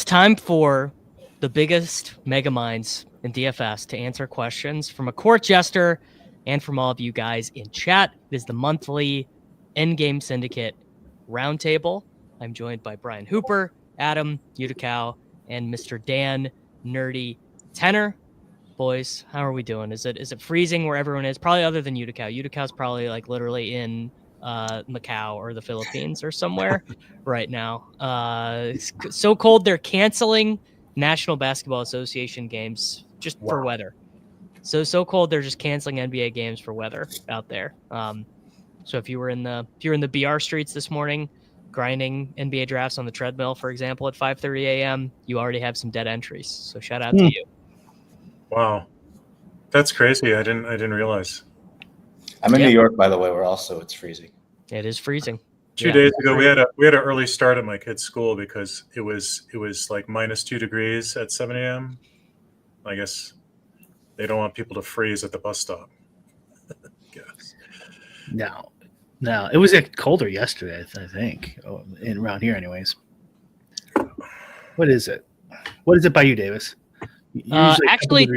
time for the biggest mega minds in DFS to answer questions from a court jester and from all of you guys in chat. It is the monthly Endgame Syndicate Roundtable. I'm joined by Brian Hooper, Adam, Youdacao, and Mr. Dan NerdyTenor. Boys, how are we doing? Is it freezing where everyone is? Probably other than Youdacao. Youdacao's probably like literally in Macau or the Philippines or somewhere right now. It's so cold they're canceling National Basketball Association games just for weather. So cold they're just canceling NBA games for weather out there. So if you were in the BR streets this morning grinding NBA drafts on the treadmill, for example, at 5:30 a.m., you already have some dead entries. So shout out to you. Wow, that's crazy. I didn't realize. I'm in New York, by the way, where also it's freezing. It is freezing. 2 days ago, we had an early start at my kid's school because it was like -2 degrees at 7 a.m. I guess they don't want people to freeze at the bus stop. Guess. No, it was colder yesterday, I think, around here, anyways. What is it? What is it by you, Davis? Actually,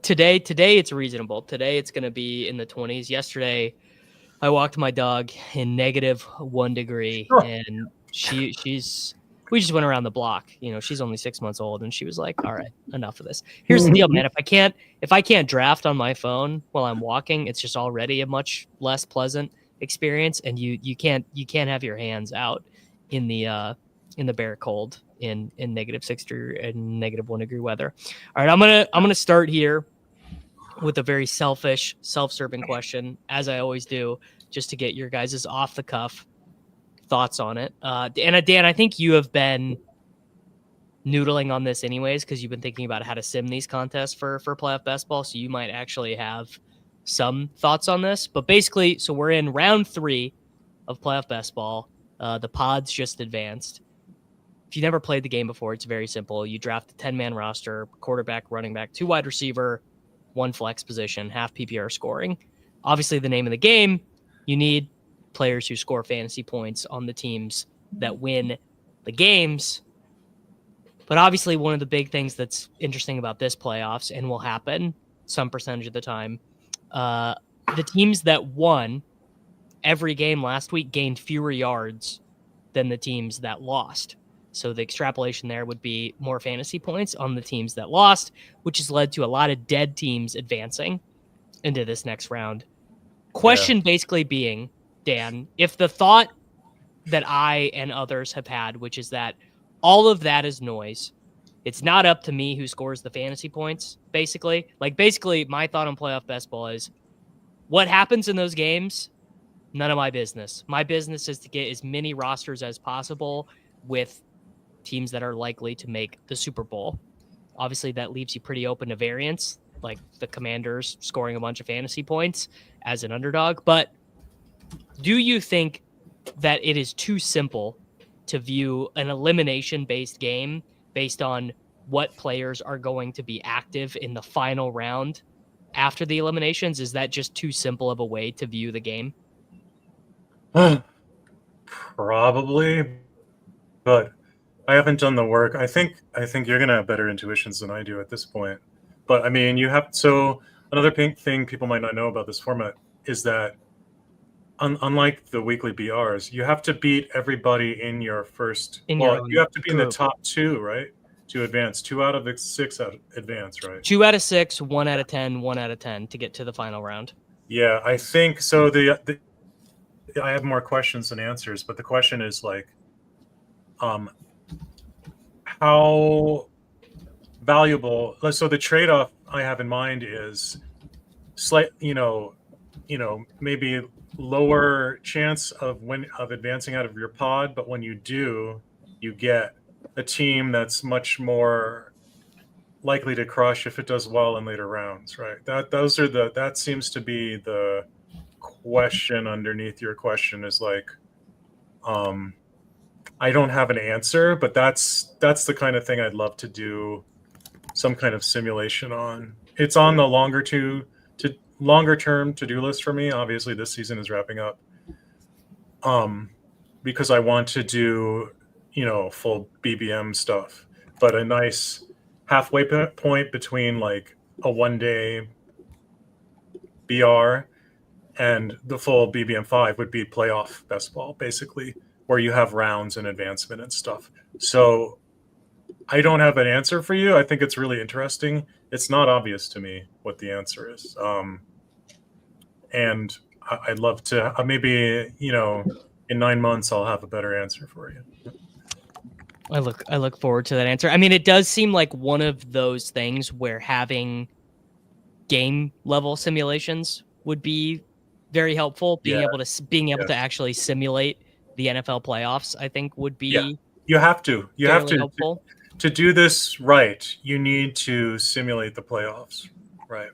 today it's reasonable. Today it's going to be in the 20s. Yesterday, I walked my dog in -1 degree, and we just went around the block. You know, she's only 6 months old, and she was like, "All right, enough of this." Here's the deal, man. If I can't draft on my phone while I'm walking, it's just already a much less pleasant experience, and you can't have your hands out in the bare cold in -6 and -1 degree weather. All right, I'm gonna start here with a very selfish, self-serving question, as I always do, just to get your guys' off the cuff thoughts on it. And Dan, I think you have been noodling on this anyways, because you've been thinking about how to sim these contests for playoff basketball, so you might actually have some thoughts on this. But basically, so we're in round 3 of playoff basketball. The pods just advanced. If you never played the game before, it's very simple. You draft a 10-man roster, quarterback, running back, 2 wide receiver, 1 flex position, half PPR scoring. Obviously, the name of the game, you need players who score fantasy points on the teams that win the games. But obviously, one of the big things that's interesting about this playoffs, and will happen some percentage of the time, the teams that won every game last week gained fewer yards than the teams that lost. So the extrapolation there would be more fantasy points on the teams that lost, which has led to a lot of dead teams advancing into this next round. Question basically being, Dan, if the thought that I and others have had, which is that all of that is noise, it's not up to me who scores the fantasy points, basically. Basically, my thought on playoff basketball is what happens in those games, none of my business. My business is to get as many rosters as possible with teams that are likely to make the Super Bowl. Obviously, that leaves you pretty open to variance, like the Commanders scoring a bunch of fantasy points as an underdog. But do you think that it is too simple to view an elimination-based game based on what players are going to be active in the final round after the eliminations? Is that just too simple of a way to view the game? Probably, but I haven't done the work. I think you're gonna have better intuitions than I do at this point. But I mean, so another thing people might not know about this format is that unlike the weekly BRs, you have to beat everybody in your first. You have to be in the top 2, right, to advance. 2 out of the 6 advance, right? 2 out of 6, 1 out of 10, 1 out of 10 to get to the final round. Yeah, I think so. I have more questions than answers, but the question is how valuable. So the trade-off I have in mind is maybe lower chance of advancing out of your pod, but when you do, you get a team that's much more likely to crush if it does well in later rounds, right? That seems to be the question underneath your question is I don't have an answer, but that's the kind of thing I'd love to do some kind of simulation on. It's on the longer term to-do list for me. Obviously, this season is wrapping up because I want to do full BBM stuff. but a nice halfway point between like a 1-day BR and the full BBM5 would be playoff best ball, basically, where you have rounds and advancement and stuff. So I don't have an answer for you. I think it's really interesting. It's not obvious to me what the answer is. And I'd love to, maybe, in 9 months, I'll have a better answer for you. I look forward to that answer. I mean, it does seem like one of those things where having game level simulations would be very helpful. Being able to actually simulate the NFL playoffs, I think, would be you have to helpful. To do this right. You need to simulate the playoffs, right?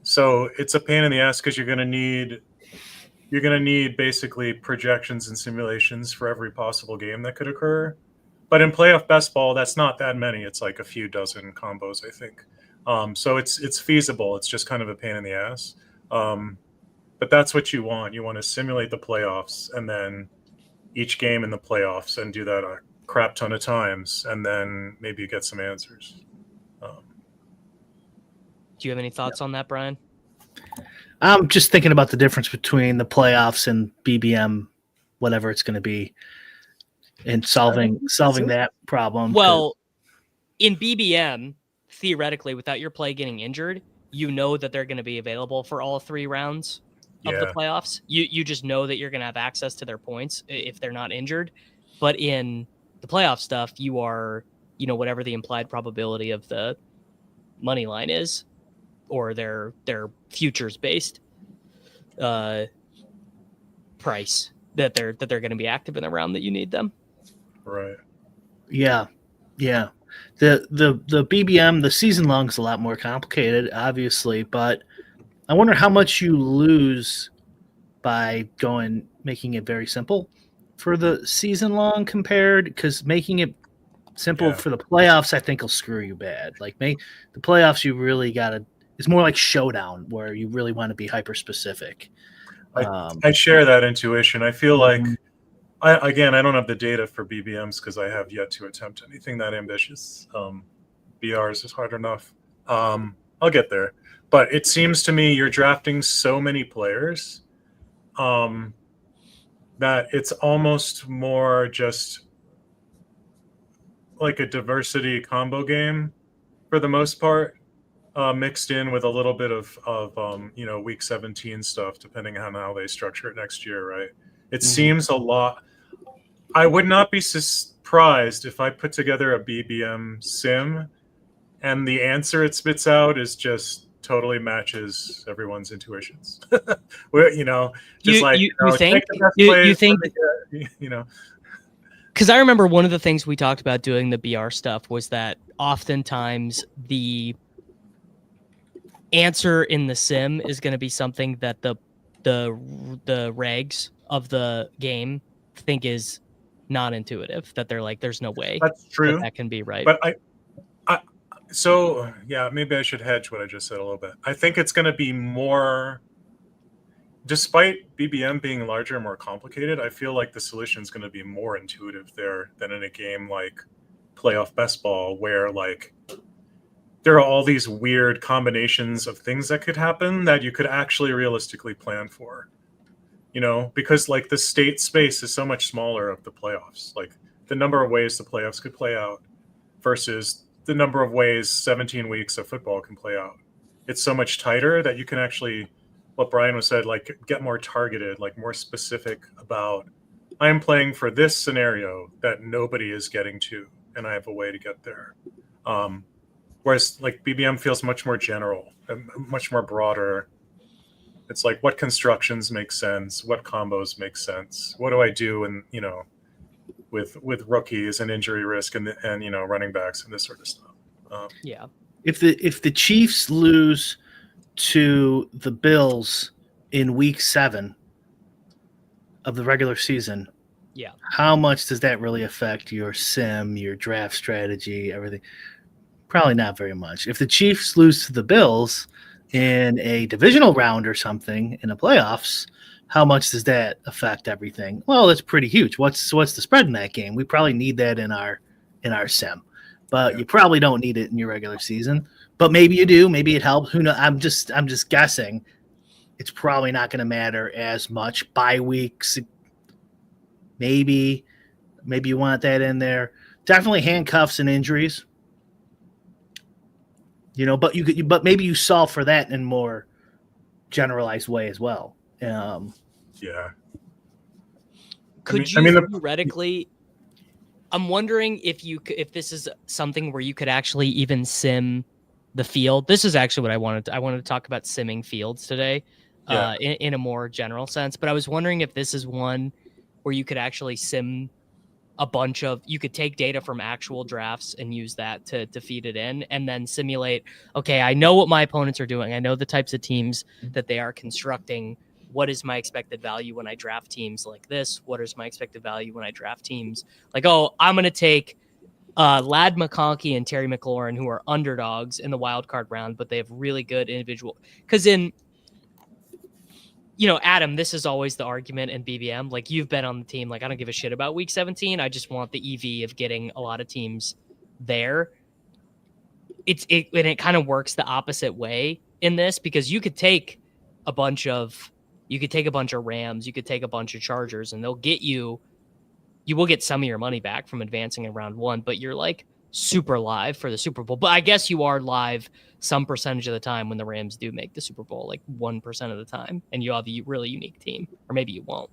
So it's a pain in the ass because you're going to need basically projections and simulations for every possible game that could occur. But in playoff best ball, that's not that many. It's like a few dozen combos, I think. So it's feasible. It's just kind of a pain in the ass. But that's what you want. You want to simulate the playoffs and then each game in the playoffs and do that a crap ton of times, and then maybe you get some answers. Do you have any thoughts on that, Brian? I'm just thinking about the difference between the playoffs and BBM, whatever it's going to be, and solving that problem. Well, in BBM, theoretically, without your play getting injured, you know that they're going to be available for all 3 rounds of the playoffs. You just know that you're going to have access to their points if they're not injured. But in the playoff stuff, you are, whatever the implied probability of the money line is, or their futures based price that they're going to be active in the round that you need them. Right. Yeah. The BBM, the season long is a lot more complicated, obviously, but I wonder how much you lose by making it very simple for the season long compared, because making it simple for the playoffs, I think will screw you bad. Like the playoffs, you really it's more like Showdown where you really want to be hyper specific. I share that intuition. I feel like, I don't have the data for BBMs because I have yet to attempt anything that ambitious. BRs is hard enough. I'll get there. But it seems to me you're drafting so many players that it's almost more just like a diversity combo game for the most part, mixed in with a little bit of week 17 stuff, depending on how they structure it next year, right? It seems a lot. I would not be surprised if I put together a BBM sim and the answer it spits out is just totally matches everyone's intuitions. Where, just you think because I remember one of the things we talked about doing the BR stuff was that oftentimes the answer in the sim is going to be something that the regs of the game think is not intuitive, that they're like, there's no way that's true that can be right. But so maybe I should hedge what I just said a little bit. I think it's going to be more, despite BBM being larger and more complicated, I feel like the solution is going to be more intuitive there than in a game like playoff best ball, where like there are all these weird combinations of things that could happen that you could actually realistically plan for, because like the state space is so much smaller of the playoffs, like the number of ways the playoffs could play out versus the number of ways 17 weeks of football can play out. It's so much tighter that you can actually, what Brian was said, like get more targeted, like more specific about, I'm playing for this scenario that nobody is getting to, and I have a way to get there. Whereas like BBM feels much more general, much more broader. It's like, what constructions make sense? What combos make sense? What do I do? And, with rookies and injury risk and running backs and this sort of stuff. If the Chiefs lose to the Bills in week 7 of the regular season, how much does that really affect your sim, your draft strategy, everything? Probably not very much. If the Chiefs lose to the Bills in a divisional round or something in the playoffs, how much does that affect everything? Well, that's pretty huge. What's the spread in that game? We probably need that in our sim. but you probably don't need it in your regular season. But maybe you do. Maybe it helps. Who knows? I'm just guessing. It's probably not going to matter as much. Bye weeks, maybe you want that in there. Definitely handcuffs and injuries. But maybe you solve for that in more generalized way as well. Yeah. Could you theoretically? I'm wondering if this is something where you could actually even sim the field. This is actually what I wanted. I wanted to talk about simming fields today, in a more general sense. But I was wondering if this is one where you could actually sim you could take data from actual drafts and use that to feed it in, and then simulate, okay, I know what my opponents are doing. I know the types of teams that they are constructing. What is my expected value when I draft teams like this? What is my expected value when I draft teams like, oh, I'm going to take Ladd McConkey and Terry McLaurin, who are underdogs in the wild card round, but they have really good individual. Because Adam, this is always the argument in BBM. Like, you've been on the team. Like, I don't give a shit about week 17. I just want the EV of getting a lot of teams there. It kind of works the opposite way in this, because you could take a bunch of Rams, you could take a bunch of Chargers, and they'll get you will get some of your money back from advancing in round 1, but you're like super live for the Super Bowl. But I guess you are live some percentage of the time when the Rams do make the Super Bowl, like 1% of the time, and you have a really unique team, or maybe you won't.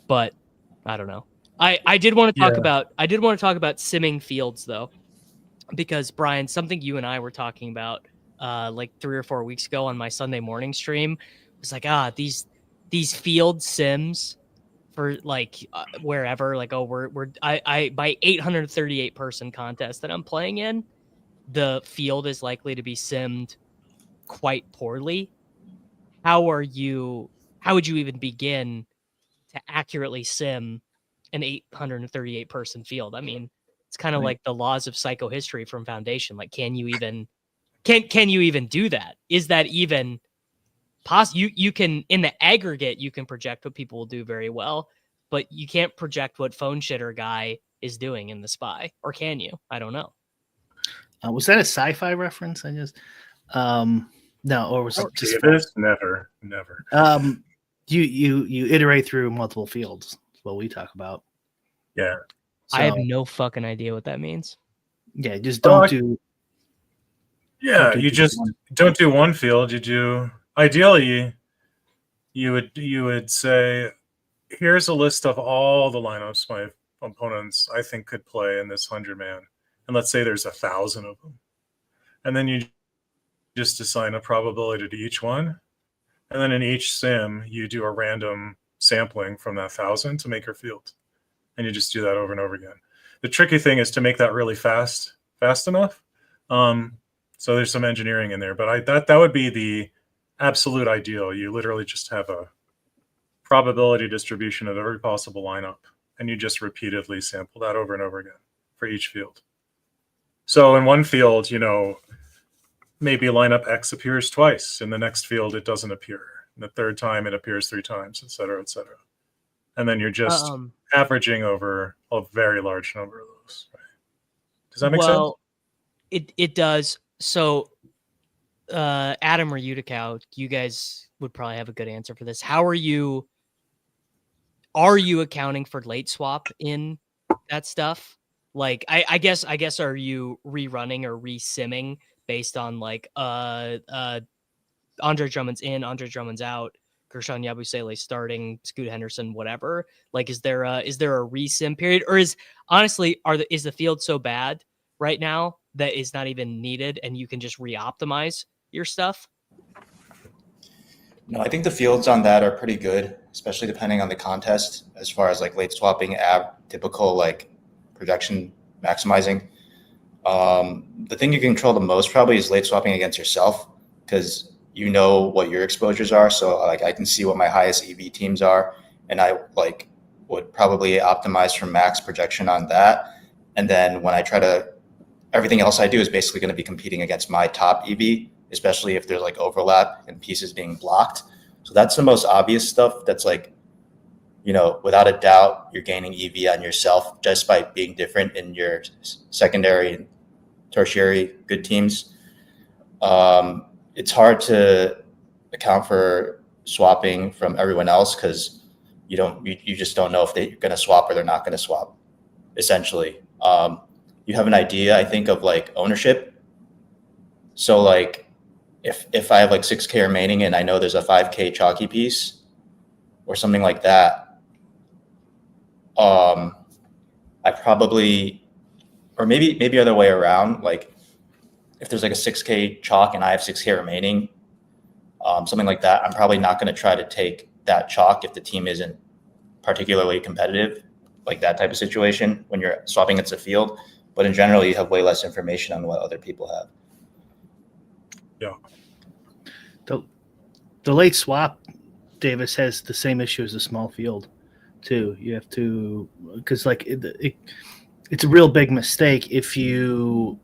But I don't know. I did want to talk about simming fields though, because Brian, something you and I were talking about like 3 or 4 weeks ago on my Sunday morning stream was like, these field sims for like wherever, like, oh, I by 838 person contest that I'm playing in, the field is likely to be simmed quite poorly. How would you even begin to accurately sim an 838 person field? I mean, it's kind of like the laws of psychohistory from Foundation. Like, can you even do that? Is that even possible? You can, in the aggregate, you can project what people will do very well, but you can't project what phone shitter guy is doing in the spy, or can you? I don't know. Was that a sci-fi reference? I just no, or was it just it is never. You iterate through multiple fields. That's what we talk about. Yeah. So, I have no fucking idea what that means. Yeah, just don't do. Yeah, you just don't do one field. You do, ideally, you would say, here's a list of all the lineups my opponents I think could play in this 100-man, and let's say there's 1,000 of them, and then you just assign a probability to each one, and then in each sim you do a random sampling from that 1,000 to make your field, and you just do that over and over again. The tricky thing is to make that really fast enough. So there's some engineering in there, but that would be the absolute ideal. You literally just have a probability distribution of every possible lineup, and you just repeatedly sample that over and over again for each field. So in one field, maybe lineup X appears twice. In the next field, it doesn't appear. In the third time, it appears 3 times, et cetera, et cetera. And then you're just averaging over a very large number of those. Right? Does that make sense? Well, it does. So, Adam or Youdacao, you guys would probably have a good answer for this. How are you accounting for late swap in that stuff? Like, I guess, are you rerunning or re-simming based on like Andre Drummond's in, Andre Drummond's out, Gershon Yabusele starting, Scoot Henderson, whatever? Like, is there a re-sim period, or is the field so bad right now that is not even needed and you can just re-optimize your stuff? No, I think the fields on that are pretty good, especially depending on the contest, as far as like late swapping, typical like projection maximizing. The thing you can control the most probably is late swapping against yourself, because you know what your exposures are. So like I can see what my highest EV teams are, and I like would probably optimize for max projection on that. And then when I try to, everything else I do is basically going to be competing against my top EV, especially if there's like overlap and pieces being blocked. So that's the most obvious stuff. That's like, without a doubt, you're gaining EV on yourself just by being different in your secondary and tertiary good teams. It's hard to account for swapping from everyone else because you just don't know if they're going to swap or they're not going to swap. Essentially, you have an idea, I think, of like ownership. So like, if I have like 6K remaining and I know there's a 5K chalky piece or something like that, I probably, or maybe other way around. Like, if there's like a 6K chalk and I have 6K remaining, something like that, I'm probably not going to try to take that chalk if the team isn't particularly competitive, like that type of situation when you're swapping against a field. But in general, you have way less information on what other people have. Yeah. The late swap, Davis, has the same issue as a small field, too. You have to, because like it's a real big mistake if you're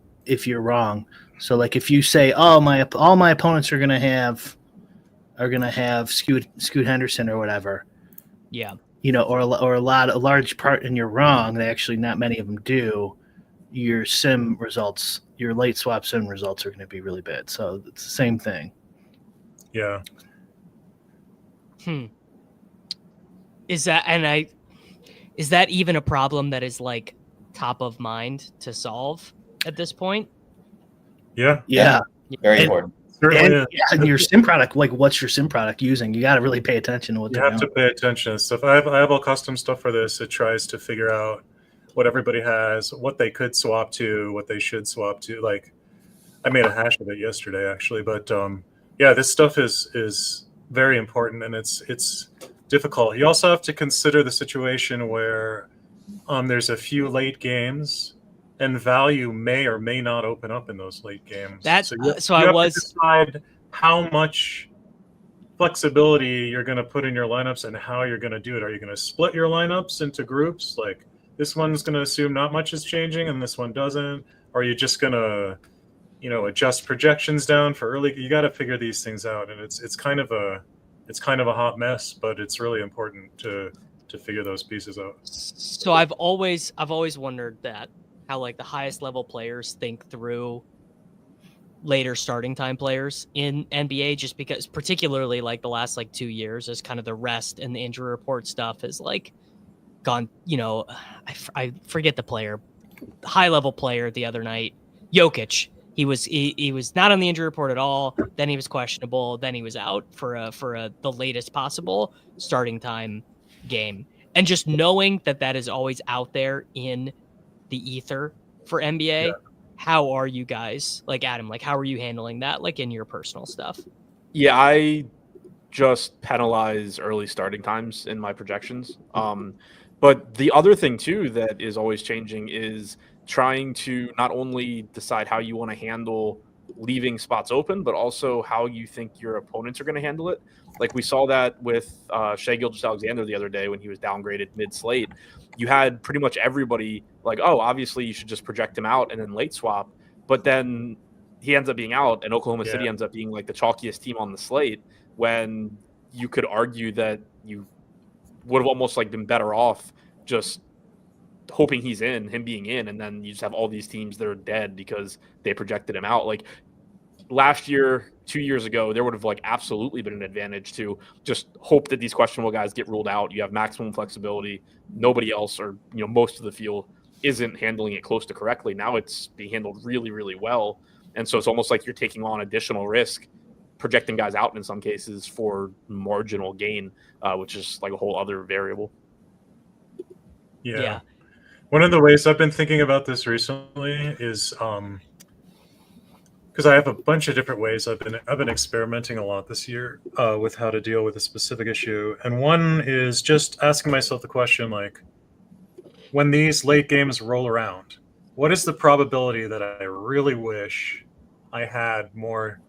wrong. So like if you say, all my opponents are gonna have Scoot Henderson or whatever, Yeah. or a large part, and you're wrong. They actually, not many of them do. Your sim results, your late swap sim results, are going to be really bad. So it's the same thing. Yeah. Is that even a problem that is like top of mind to solve at this point? Yeah. Very important. And your sim product, like what's your sim product using? You got to really pay attention to what you they're have doing. to pay attention to stuff. I have all custom stuff for this. It tries to figure out what everybody has, what they could swap to, what they should swap to. Like, I made a hash of it yesterday, actually. But this stuff is very important, and it's difficult. You also have to consider the situation where there's a few late games, and value may or may not open up in those late games. You have to decide how much flexibility you're going to put in your lineups and how you're going to do it. Are you going to split your lineups into groups? Like, this one's going to assume not much is changing and this one doesn't. Or are you just going to, adjust projections down for early? You got to figure these things out, and it's kind of a hot mess, but it's really important to figure those pieces out. So I've always wondered that, how like the highest level players think through later starting time players in NBA, just because particularly like the last like 2 years, as kind of the rest and the injury report stuff has like gone, I forget the player, high level player the other night, Jokic. He was not on the injury report at all. Then he was questionable. Then he was out for the latest possible starting time game. And just knowing that is always out there in the ether for NBA. Yeah. How are you guys, like Adam, like how are you handling that, like in your personal stuff? Yeah, I just penalize early starting times in my projections. But the other thing too that is always changing is trying to not only decide how you want to handle leaving spots open, but also how you think your opponents are going to handle it. Like we saw that with Shai Gilgeous-Alexander the other day when he was downgraded mid-slate. You had pretty much everybody like, oh, obviously you should just project him out and then late swap. But then he ends up being out, and Oklahoma City ends up being like the chalkiest team on the slate, when you could argue that you would have almost like been better off just hoping him being in, and then you just have all these teams that are dead because they projected him out. Like last year, 2 years ago, there would have like absolutely been an advantage to just hope that these questionable guys get ruled out. You have maximum flexibility. Nobody else, or most of the field isn't handling it close to correctly. Now it's being handled really, really well. And so it's almost like you're taking on additional risk, projecting guys out in some cases for marginal gain, which is like a whole other variable. Yeah. One of the ways I've been thinking about this recently is because I have a bunch of different ways I've been experimenting a lot this year with how to deal with a specific issue. And one is just asking myself the question, like, when these late games roll around, what is the probability that I really wish I had more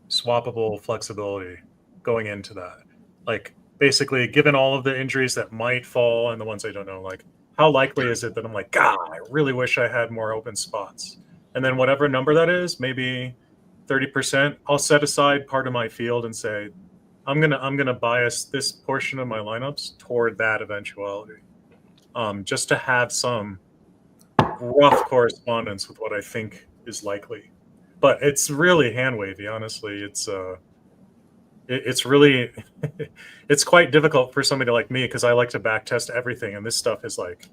swappable flexibility going into that? Like, basically, given all of the injuries that might fall and the ones I don't know, like, how likely is it that I'm like, God, I really wish I had more open spots? And then whatever number that is, maybe 30%, I'll set aside part of my field and say, I'm gonna bias this portion of my lineups toward that eventuality, just to have some rough correspondence with what I think is likely. But it's really hand wavy, honestly. It's really it's quite difficult for somebody like me because I like to back test everything, and this stuff is like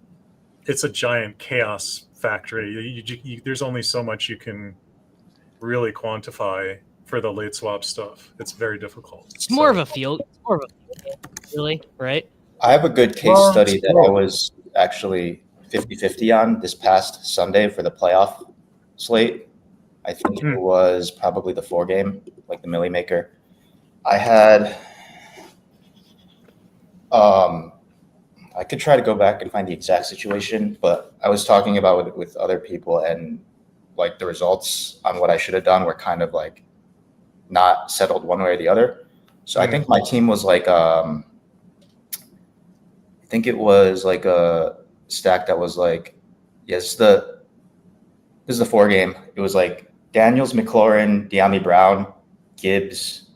it's a giant chaos factory. There's only so much you can really quantify for the late swap stuff. It's very difficult. It's more of a field, really, right? I have a good case study that I was actually 50-50 on this past Sunday for the playoff slate. I think it was probably the 4 game, like the Millie Maker. I had, I could try to go back and find the exact situation, but I was talking about it with other people, and like the results on what I should have done were kind of like not settled one way or the other. So I think my team was like, I think it was like a stack that was like, yes, this is the 4 game. It was like Daniels, McLaurin, De'Ami Brown, Gibbs,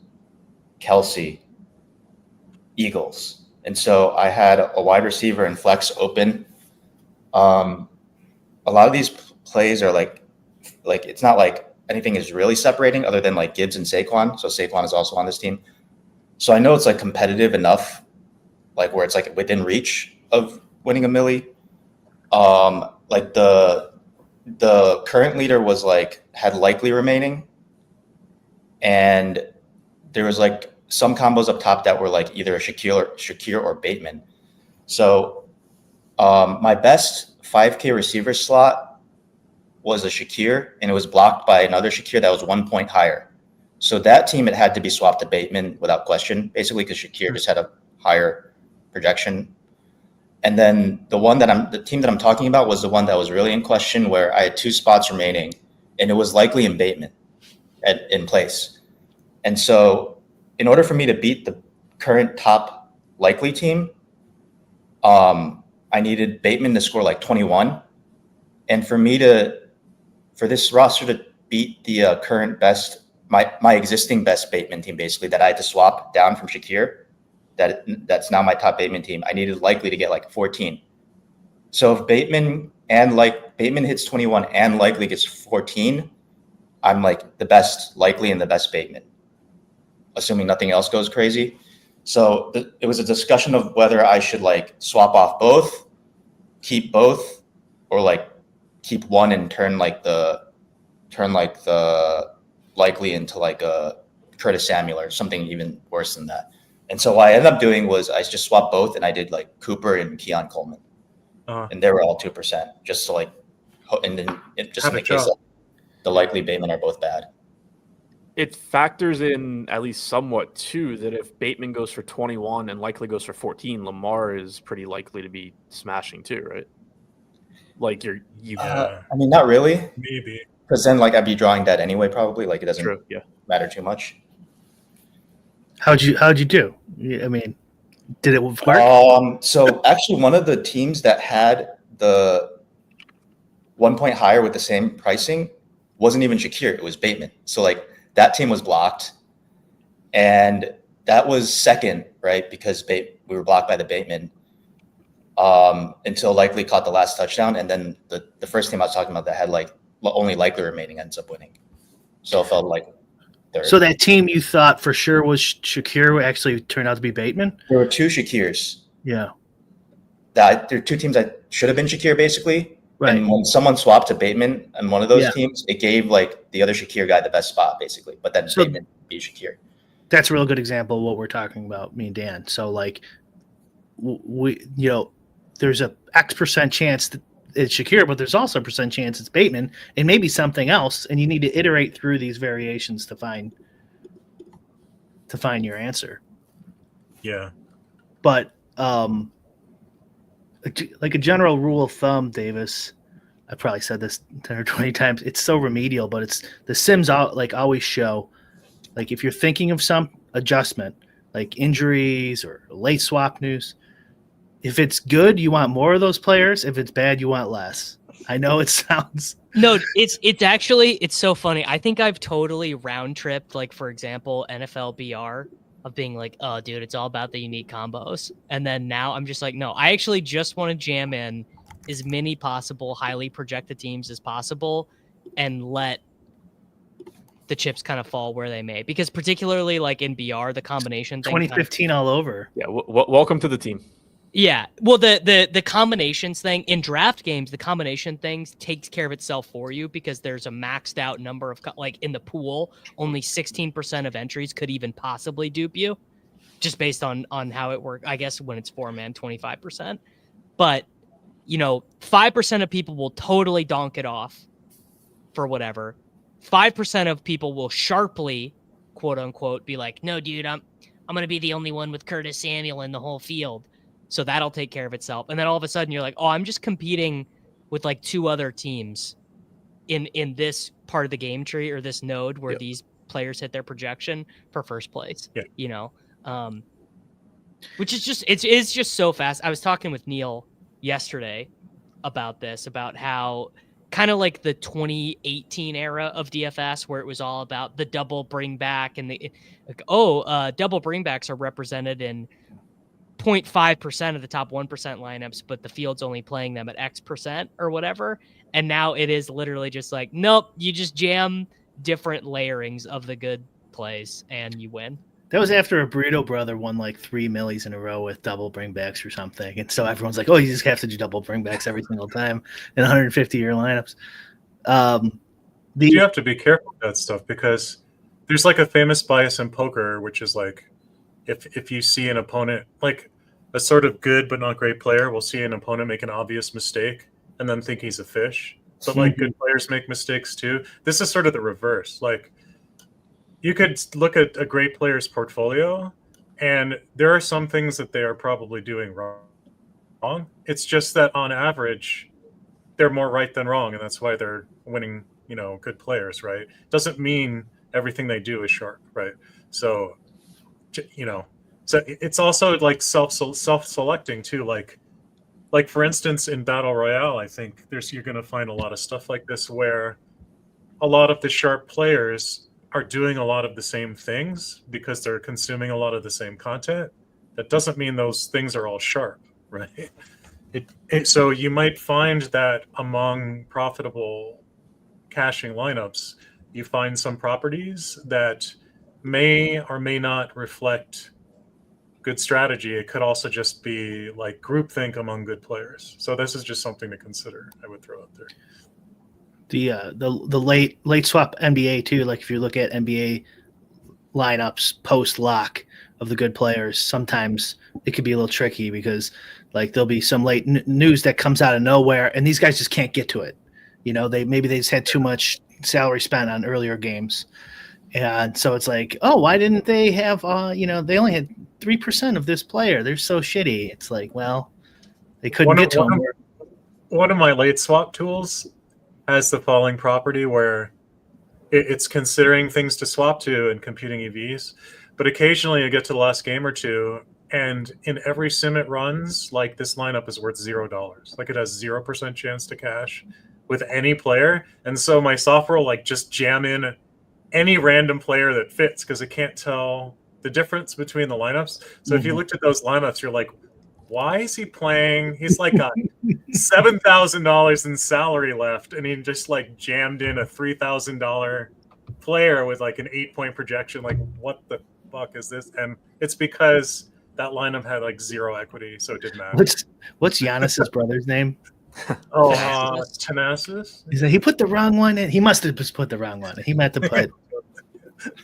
Kelsey, Eagles. And so I had a wide receiver and flex open. A lot of these plays are like it's not like anything is really separating other than like Gibbs and Saquon. So Saquon is also on this team. So I know it's like competitive enough, like where it's like within reach of winning a milli. Like the current leader was like had likely remaining, and there was like some combos up top that were like either a Shakir or Bateman. So my best 5K receiver slot was a Shakir, and it was blocked by another Shakir that was 1 point higher. So that team, it had to be swapped to Bateman without question, basically because Shakir just had a higher projection. And then the team that I'm talking about was the one that was really in question, where I had 2 spots remaining, and it was likely in Bateman in place. And so in order for me to beat the current top likely team, I needed Bateman to score like 21. And for this roster to beat the current best, my existing best Bateman team, basically, that I had to swap down from Shakir, that's now my top Bateman team, I needed likely to get like 14. So if Bateman hits 21 and likely gets 14, I'm like the best likely and the best Bateman, assuming nothing else goes crazy. So it was a discussion of whether I should like swap off both, keep both, or like keep one and turn the likely into like a Curtis Samuel or something even worse than that. And so what I ended up doing was I just swapped both, and I did like Cooper and Keon Coleman, and they were all 2%, just to like, and then just in the case that the likely Bateman are both bad. It factors in at least somewhat too that if Bateman goes for 21 and likely goes for 14, Lamar is pretty likely to be smashing too, right? Like I mean, not really. Maybe. Because then like I'd be drawing that anyway, probably. Like it doesn't matter too much. How'd you do? I mean, did it work? So actually one of the teams that had the 1 point higher with the same pricing wasn't even Shakir, it was Bateman. So like that team was blocked, and that was second, right? Because we were blocked by the Bateman until likely caught the last touchdown. And then the first team I was talking about that had like only likely remaining ends up winning. So it felt like third. So that team you thought for sure was Shakir actually turned out to be Bateman? There were 2 Shakirs. Yeah. There are 2 teams that should have been Shakir, basically. Right. And when someone swapped to Bateman on one of those teams, it gave like the other Shakir guy the best spot, basically. But then Bateman beat Shakir. That's a real good example of what we're talking about, me and Dan. So like, we there's a X% chance that it's Shakir, but there's also a % chance it's Bateman and maybe something else, and you need to iterate through these variations to find your answer. Yeah. But like a general rule of thumb, Davis, I've probably said this 10 or 20 times, it's so remedial, but it's the Sims always show, like if you're thinking of some adjustment, like injuries or late swap news, if it's good, you want more of those players. If it's bad, you want less. I know it sounds... No, it's so funny. I think I've totally round tripped, like, for example, NFL BR of being like, oh, dude, it's all about the unique combos. And then now I'm just like, no, I actually just want to jam in as many possible highly projected teams as possible and let the chips kind of fall where they may. Because particularly like in BR, the combination thing. 2015 all over. Yeah, welcome to the team. Yeah, well, the combinations thing in draft games, the combination things takes care of itself for you because there's a maxed out number of like in the pool, only 16% of entries could even possibly dupe you, just based on how it works. I guess when it's 4-man, 25%, but 5% of people will totally donk it off for whatever. 5% of people will sharply, quote unquote, be like, no, dude, I'm gonna be the only one with Curtis Samuel in the whole field. So that'll take care of itself. And then all of a sudden you're like, oh, I'm just competing with like 2 other teams in this part of the game tree or this node where these players hit their projection for first place. Which is just, it's just so fast. I was talking with Neil yesterday about this, about how kind of like the 2018 era of DFS where it was all about the double bring back and double bringbacks are represented in 0.5% of the top 1% lineups, but the field's only playing them at X% or whatever. And now it is literally just like, nope, you just jam different layerings of the good plays and you win. That was after a Burrito brother won like 3 millis in a row with double bringbacks or something. And so everyone's like, oh, you just have to do double bringbacks every single time in 150-year lineups. You have to be careful with that stuff because there's like a famous bias in poker, which is like, if you see an opponent, like a sort of good but not great player, will see an opponent make an obvious mistake and then think he's a fish. But like good players make mistakes too. This is sort of the reverse. Like you could look at a great player's portfolio and there are some things that they are probably doing wrong. It's just that on average, they're more right than wrong. And that's why they're winning, good players, right? Doesn't mean everything they do is sharp, right? So so it's also like self-selecting too. Like for instance, in Battle Royale, I think you're going to find a lot of stuff like this where a lot of the sharp players are doing a lot of the same things because they're consuming a lot of the same content. That doesn't mean those things are all sharp, right? So you might find that among profitable caching lineups, you find some properties that may or may not reflect good strategy. It could also just be like groupthink among good players. So this is just something to consider. I would throw out there. The late swap NBA too. Like if you look at NBA lineups post lock of the good players, sometimes it could be a little tricky because like there'll be some late news that comes out of nowhere, and these guys just can't get to it. They just had too much salary spent on earlier games. And so it's like, oh, why didn't they have, they only had 3% of this player. They're so shitty. It's like, well, they couldn't get to him. One of my late swap tools has the following property where it's considering things to swap to and computing EVs. But occasionally you get to the last game or two, and in every sim it runs, like this lineup is worth $0. Like it has 0% chance to cash with any player. And so my software will like just jam in any random player that fits because it can't tell the difference between the lineups. So if you looked at those lineups, you're like, why is he playing? He's like got $7,000 in salary left, and he just like jammed in a $3,000 player with like an 8-point projection. Like, what the fuck is this? And it's because that lineup had like 0 equity, so it didn't matter. What's Giannis's brother's name? Tenasis. He put the wrong one in. He must have just put the wrong one. He meant to put.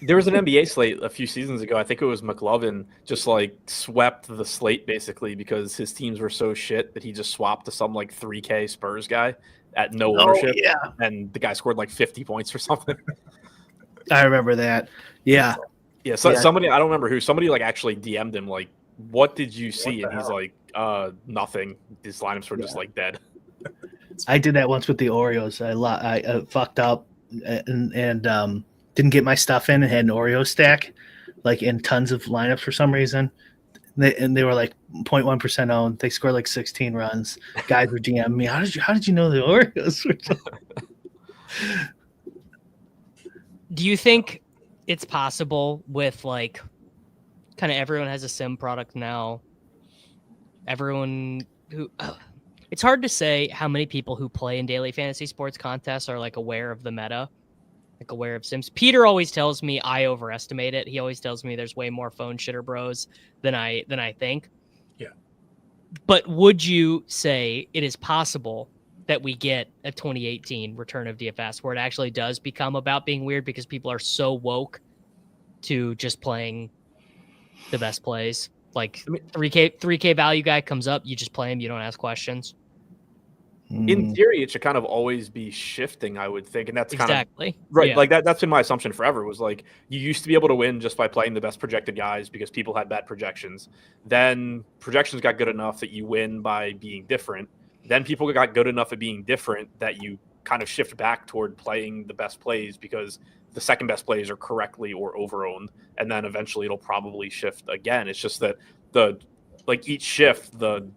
There was an NBA slate a few seasons ago. I think it was McLovin just like swept the slate basically because his teams were so shit that he just swapped to some like 3K Spurs guy at no ownership. Yeah. And the guy scored like 50 points or something. I remember that. Yeah. Yeah. So somebody, I don't remember who, somebody like actually DM'd him like, what did you see? And he's like, nothing. His lineups were just like dead. I did that once with the Oreos. I fucked up and didn't get my stuff in and had an Oreo stack, like in tons of lineups for some reason. They were like 0.1% owned. They scored like 16 runs. Guys were DMing me. How did you know the Oreos were? Do you think it's possible with like kind of everyone has a sim product now. Everyone who it's hard to say how many people who play in daily fantasy sports contests are like aware of the meta, like aware of sims. Peter always tells me I overestimate it. He always tells me there's way more phone shitter bros than I think. Yeah. But would you say it is possible that we get a 2018 return of DFS where it actually does become about being weird because people are so woke to just playing the best plays? Like 3K value guy comes up, you just play him, you don't ask questions. In theory, it should kind of always be shifting, I would think, and that's kind of right. Yeah. Like that's been my assumption forever. Was like you used to be able to win just by playing the best projected guys because people had bad projections. Then projections got good enough that you win by being different. Then people got good enough at being different that you kind of shift back toward playing the best plays because the second best plays are correctly or overowned, and then eventually it'll probably shift again. It's just that each shift the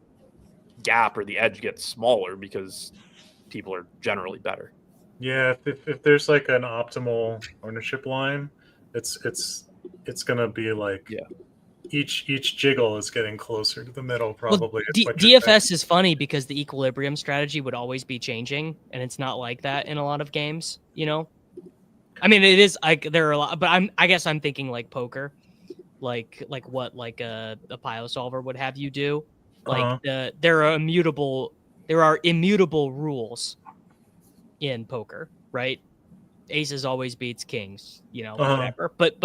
gap or the edge gets smaller because people are generally better. Yeah, if there's like an optimal ownership line, it's gonna be like each jiggle is getting closer to the middle probably. Well, DFS is funny because the equilibrium strategy would always be changing, and it's not like that in a lot of games, you know? I mean, it is like there are a lot, but I guess I'm thinking like poker, like what like a pile solver would have you do. Like there are immutable rules in poker, right? Aces always beats kings, you know, whatever. But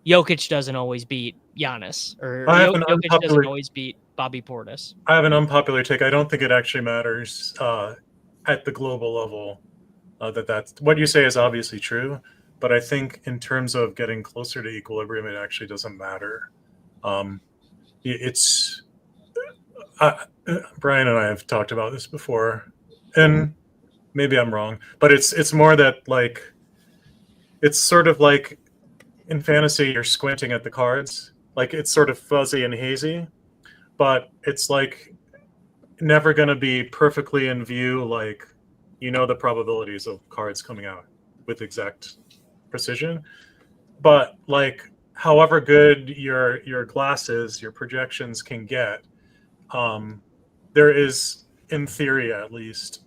Jokic doesn't always beat Giannis, or Jokic doesn't always beat Bobby Portis. I have an unpopular take. I don't think it actually matters at the global level. That's what you say is obviously true, but I think in terms of getting closer to equilibrium, it actually doesn't matter. It's Brian and I have talked about this before, and maybe I'm wrong, but it's more that like it's sort of like in fantasy you're squinting at the cards, like it's sort of fuzzy and hazy, but it's like never going to be perfectly in view, like the probabilities of cards coming out with exact precision, but like however good your glasses, your projections can get, there is, in theory at least,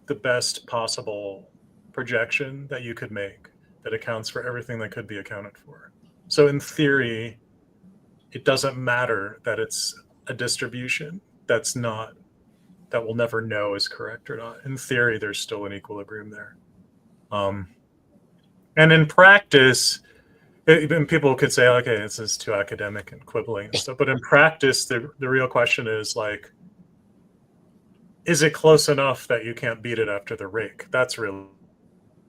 the best possible projection that you could make that accounts for everything that could be accounted for. So in theory, it doesn't matter that it's a distribution that we'll never know is correct or not. In theory, there's still an equilibrium there. And in practice, even people could say, okay, this is too academic and quibbling and stuff. But in practice, the real question is like, is it close enough that you can't beat it after the rake? That's really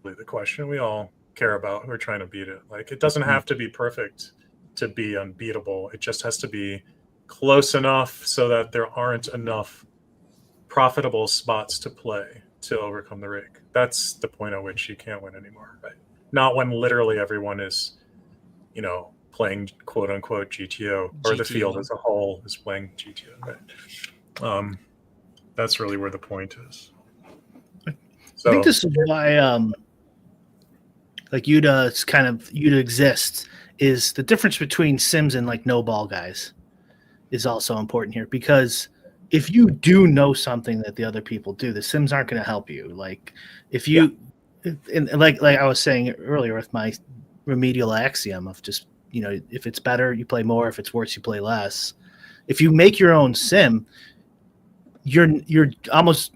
the question we all care about. We're trying to beat it. Like, it doesn't have to be perfect to be unbeatable. It just has to be close enough so that there aren't enough profitable spots to play to overcome the rake. That's the point at which you can't win anymore, right? Not when literally everyone is, playing quote unquote GTO, or the field as a whole is playing GTO, right? That's really where the point is. So, I think this is why, like Youdacao exists, is the difference between sims and like no ball guys is also important here, because if you do know something that the other people do, the sims aren't going to help you. Like if you, and like I was saying earlier with my remedial axiom of just, if it's better, you play more. If it's worse, you play less. If you make your own sim, you're almost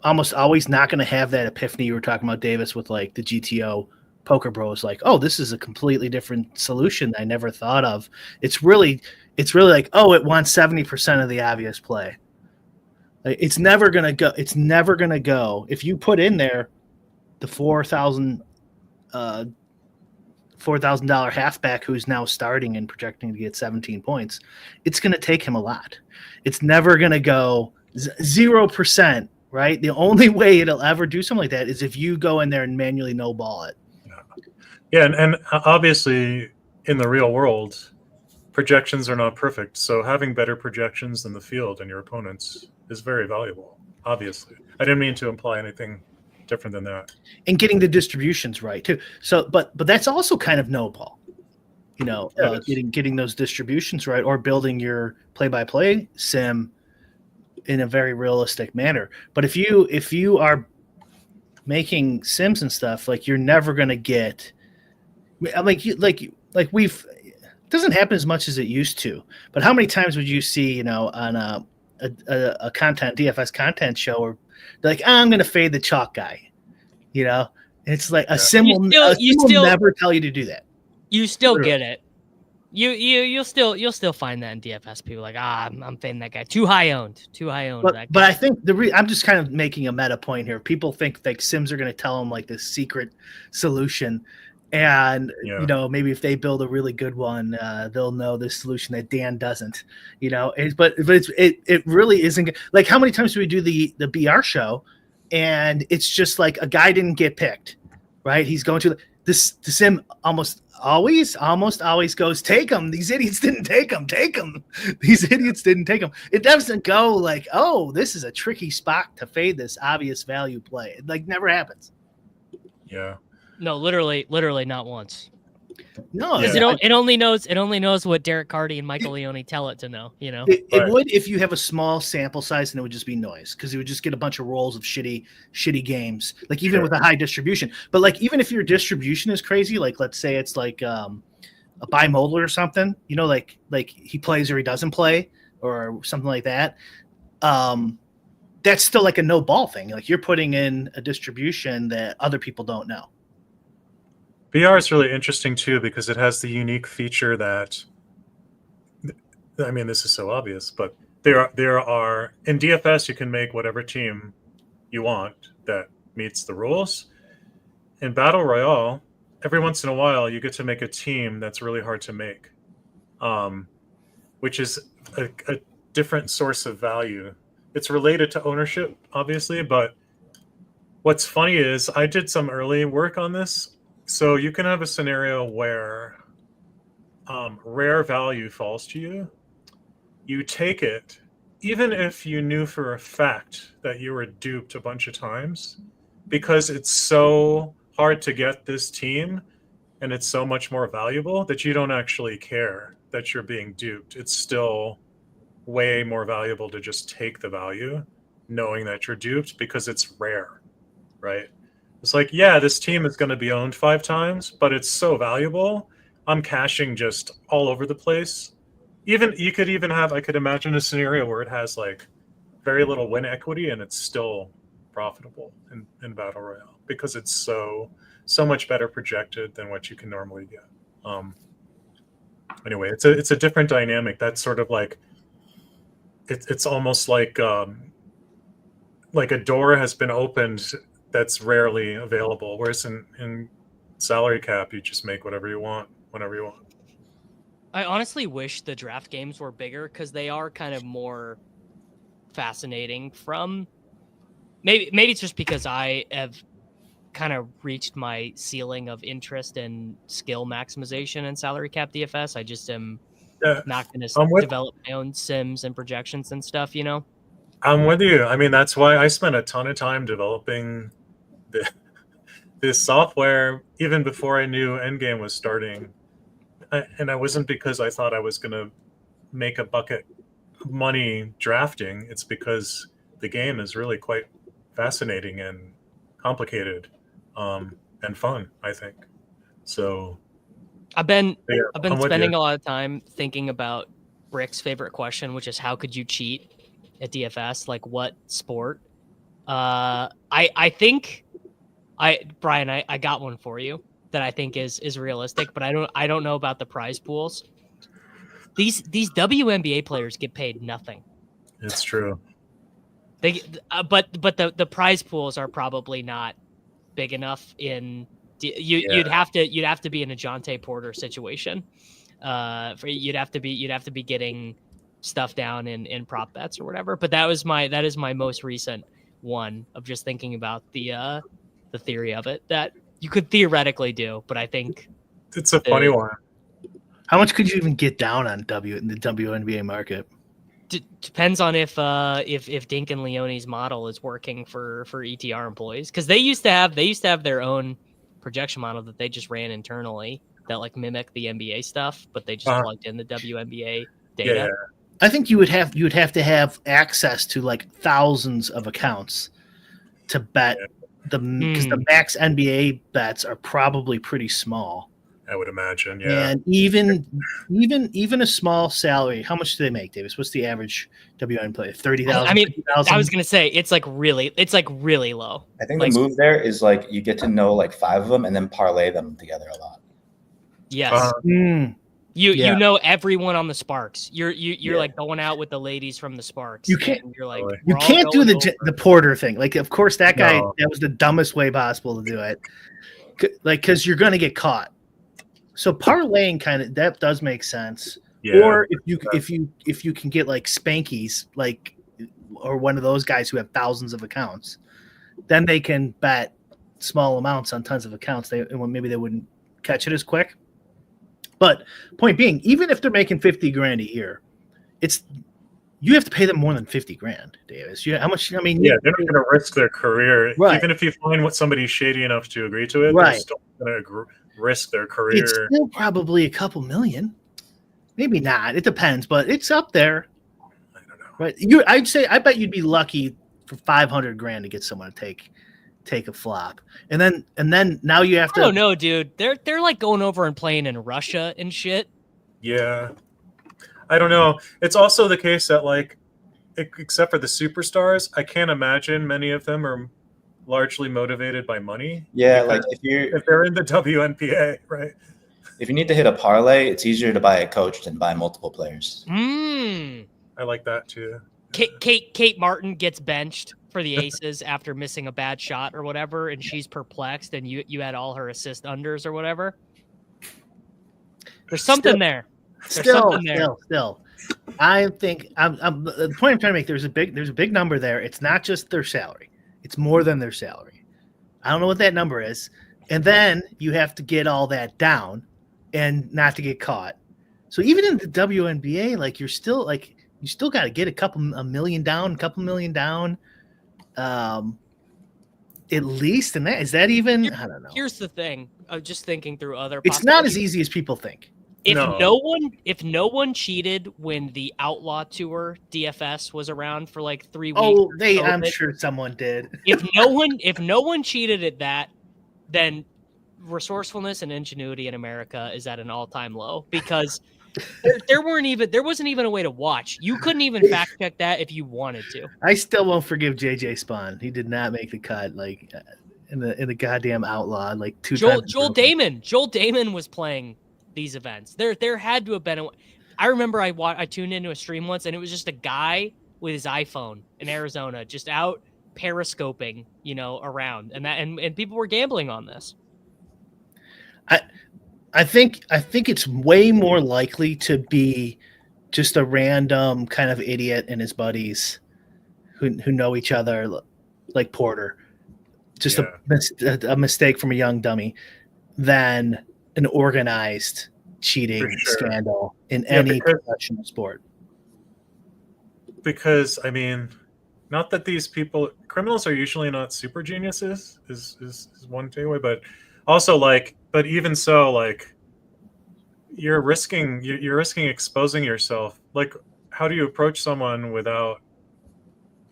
always not going to have that epiphany you were talking about, Davis, with like the GTO poker bros. Like, oh, this is a completely different solution I never thought of. It's really like, oh, it wants 70% of the obvious play. Like, it's never gonna go. It's never gonna go. If you put in there the $4,000 halfback who's now starting and projecting to get 17 points, it's going to take him a lot. It's never going to go 0%, right? The only way it'll ever do something like that is if you go in there and manually no ball it. Yeah, and obviously in the real world, projections are not perfect. So having better projections than the field and your opponents is very valuable, obviously. I didn't mean to imply anything different than that. And getting the distributions right too. So, but that's also kind of no ball. getting those distributions right, or building your play-by-play sim in a very realistic manner. But if you are making sims and stuff, like, you're never going to get we've it doesn't happen as much as it used to. But how many times would you see, on a DFS content show, where they're like, I'm going to fade the chalk guy, and it's like a sim will never tell you to do that. You still get it. You'll still find that in DFS. People like, I'm fading that guy. Too high owned. But I think I'm just kind of making a meta point here. People think like sims are going to tell them like this secret solution, and maybe if they build a really good one, they'll know this solution that Dan doesn't. But it really isn't. Like, how many times do we do the BR show, and it's just like a guy didn't get picked, right? He's going to the sim almost always goes, take them. These idiots didn't take them. Take them. These idiots didn't take them. It doesn't go like, oh, this is a tricky spot to fade this obvious value play. It like never happens. Yeah. No, literally not once. No, it only knows what Derek Carty and Michael Leone tell it to know. It would if you have a small sample size, and it would just be noise, because it would just get a bunch of rolls of shitty games. Like, even with a high distribution, but like, even if your distribution is crazy, like, let's say it's like a bimodal or something, like he plays or he doesn't play or something like that. That's still like a no ball thing. Like, you're putting in a distribution that other people don't know. BR is really interesting too, because it has the unique feature that, I mean, this is so obvious, but there are in DFS you can make whatever team you want that meets the rules. In Battle Royale, every once in a while you get to make a team that's really hard to make, which is a different source of value. It's related to ownership, obviously, but what's funny is I did some early work on this. So you can have a scenario where rare value falls to you. You take it, even if you knew for a fact that you were duped a bunch of times, because it's so hard to get this team and it's so much more valuable that you don't actually care that you're being duped. It's still way more valuable to just take the value knowing that you're duped because it's rare, right? It's like, yeah, this team is going to be owned 5 times, but it's so valuable. I'm cashing just all over the place. I could imagine a scenario where it has like very little win equity and it's still profitable in Battle Royale because it's so much better projected than what you can normally get. Anyway, it's a different dynamic. That's sort of like, it's almost like a door has been opened that's rarely available, whereas in salary cap you just make whatever you want whenever you want. I honestly wish the draft games were bigger, because they are kind of more fascinating. From maybe it's just because I have kind of reached my ceiling of interest and skill maximization in salary cap DFS. I just am not going to develop my own sims and projections and stuff, I'm with you. I mean, that's why I spent a ton of time developing this software even before I knew Endgame was starting. And it wasn't because I thought I was going to make a bucket of money drafting. It's because the game is really quite fascinating and complicated and fun, I think. So I've been spending a lot of time thinking about Brick's favorite question, which is how could you cheat at DFS? Like, what sport? I think Brian, I got one for you that I think is realistic, but I don't know about the prize pools. These WNBA players get paid nothing. It's true. But the prize pools are probably not big enough. You'd have to be in a Jonte Porter situation. You'd have to be getting stuff down in prop bets or whatever. But that is my most recent one of just thinking about the theory of it that you could theoretically do, but I think it's a funny one. How much could you even get down on in the WNBA market? Depends on if Dink and Leone's model is working for ETR employees, because they used to have their own projection model that they just ran internally. that like mimic the NBA stuff, but they just plugged in the WNBA data. Yeah. I think you would have to have access to like thousands of accounts to bet because the max NBA bets are probably pretty small. I would imagine, yeah. And even a small salary, how much do they make, Davis? What's the average WN player? 30,000. I mean, 50,000? I was gonna say it's like really low. I think the move there is like you get to know like 5 of them and then parlay them together a lot. Yes. You know everyone on the Sparks. You're like going out with the ladies from the Sparks. You can't. You're like you can't do the Porter thing. Like, of course, that guy that was the dumbest way possible to do it. Like, because you're gonna get caught. So parlaying that does make sense. Yeah. Or if you can get like Spankies, like, or one of those guys who have thousands of accounts, then they can bet small amounts on tons of accounts. Maybe they wouldn't catch it as quick. But point being, even if they're making $50,000 a year, you have to pay them more than $50,000, Davis. How much? I mean, they're not going to risk their career, right. Even if you find somebody shady enough to agree to it. They're still going to risk their career. It's still probably a couple million, maybe not. It depends, but it's up there. I don't know. Right? I bet you'd be lucky for $500,000 to get someone to take a flop, and then now you have to. I don't know, dude. They're like going over and playing in Russia and shit. Yeah, I don't know. It's also the case that like, except for the superstars, I can't imagine many of them are largely motivated by money. Yeah, like if they're in the WNBA, right? If you need to hit a parlay, it's easier to buy a coach than buy multiple players. I like that too. Kate Martin gets benched for the Aces after missing a bad shot or whatever, and she's perplexed, and you had all her assist unders or whatever. There's something there. Still. I think the point I'm trying to make. There's a big number there. It's not just their salary. It's more than their salary. I don't know what that number is, and then you have to get all that down, and not to get caught. So even in the WNBA, like you still got to get a million down. At least, and is that even? I don't know. Here's the thing. I'm just thinking through other. It's not as easy as people think. If no one cheated when the Outlaw Tour DFS was around for like 3 weeks. I'm sure someone did. If no one cheated at that, then resourcefulness and ingenuity in America is at an all-time low because there wasn't even a way to watch. You couldn't even fact check that if you wanted to. I still won't forgive JJ Spawn. He did not make the cut like in the goddamn Outlaw like 2 times. Joel Damon was playing these events. There had to have been I remember I tuned into a stream once and it was just a guy with his iPhone in Arizona just out periscoping, around and people were gambling on this. I think it's way more likely to be just a random kind of idiot and his buddies who know each other, like Porter, just a mistake from a young dummy, than an organized cheating scandal in any professional sport. Because I mean, not that these criminals are usually not super geniuses is one takeaway, but also but even so, like you're risking exposing yourself. Like, how do you approach someone without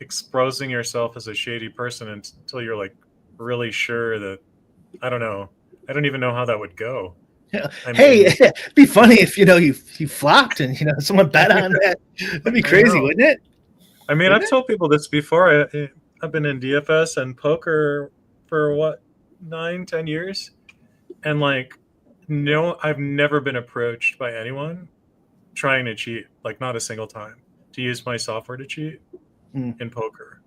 exposing yourself as a shady person until you're like really sure that I don't know. I don't even know how that would go. It'd be funny if you flopped and someone bet on that. That'd be crazy, wouldn't it? I mean, I've told people this before. I've been in DFS and poker for 9-10 years, and I've never been approached by anyone trying to cheat, like not a single time, to use my software to cheat in poker,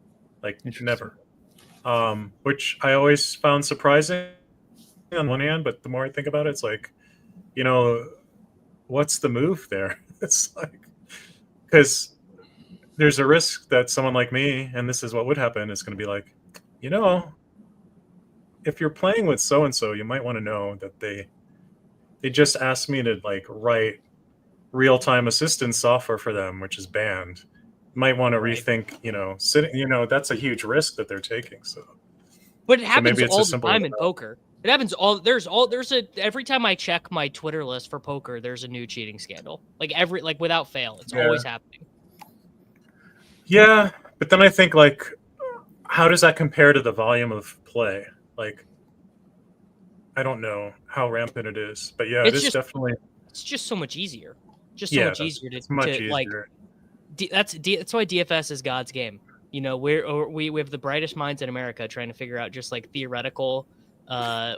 never. Which I always found surprising on one hand, but the more I think about it, it's like, what's the move there? It's like, because there's a risk that someone like me, and this is what would happen, is going to be like, if you're playing with so-and-so, you might want to know that they just asked me to write real-time assistance software for them, which is banned. Might want to rethink, sitting, that's a huge risk that they're taking. So, but it happens all the time in poker. It happens every time I check my Twitter list for poker, there's a new cheating scandal. Like without fail, it's always happening. Yeah, but then I think like, how does that compare to the volume of play? Like, I don't know how rampant it is, but yeah, it's definitely. It's just so much easier. Just so much easier to like. That's why DFS is God's game. You know, we have the brightest minds in America trying to figure out just like theoretical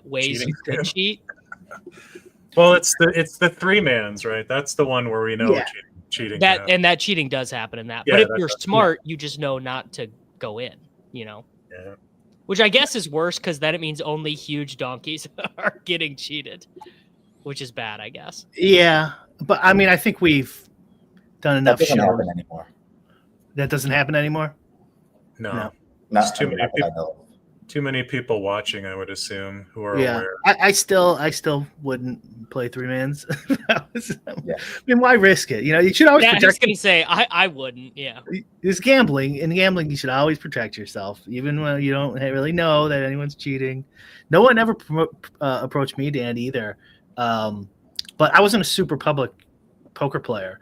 ways you could cheat. Well, it's the three mans, right? That's the one where we know cheating. That cheating does happen in that. But if you're smart, you just know not to go in. You know. Yeah. Which I guess is worse because then it means only huge donkeys are getting cheated, which is bad, I guess. Yeah, but I mean, I think we've done enough. That doesn't happen anymore. That doesn't happen anymore. No. Not too many people. Too many people watching, I would assume, who are aware. I still wouldn't play three mans. I mean, why risk it? You know, you should always protect. I was gonna say I wouldn't. Yeah, it's gambling. In gambling, you should always protect yourself, even when you don't really know that anyone's cheating. No one ever approached me, Dan, either. But I wasn't a super public poker player.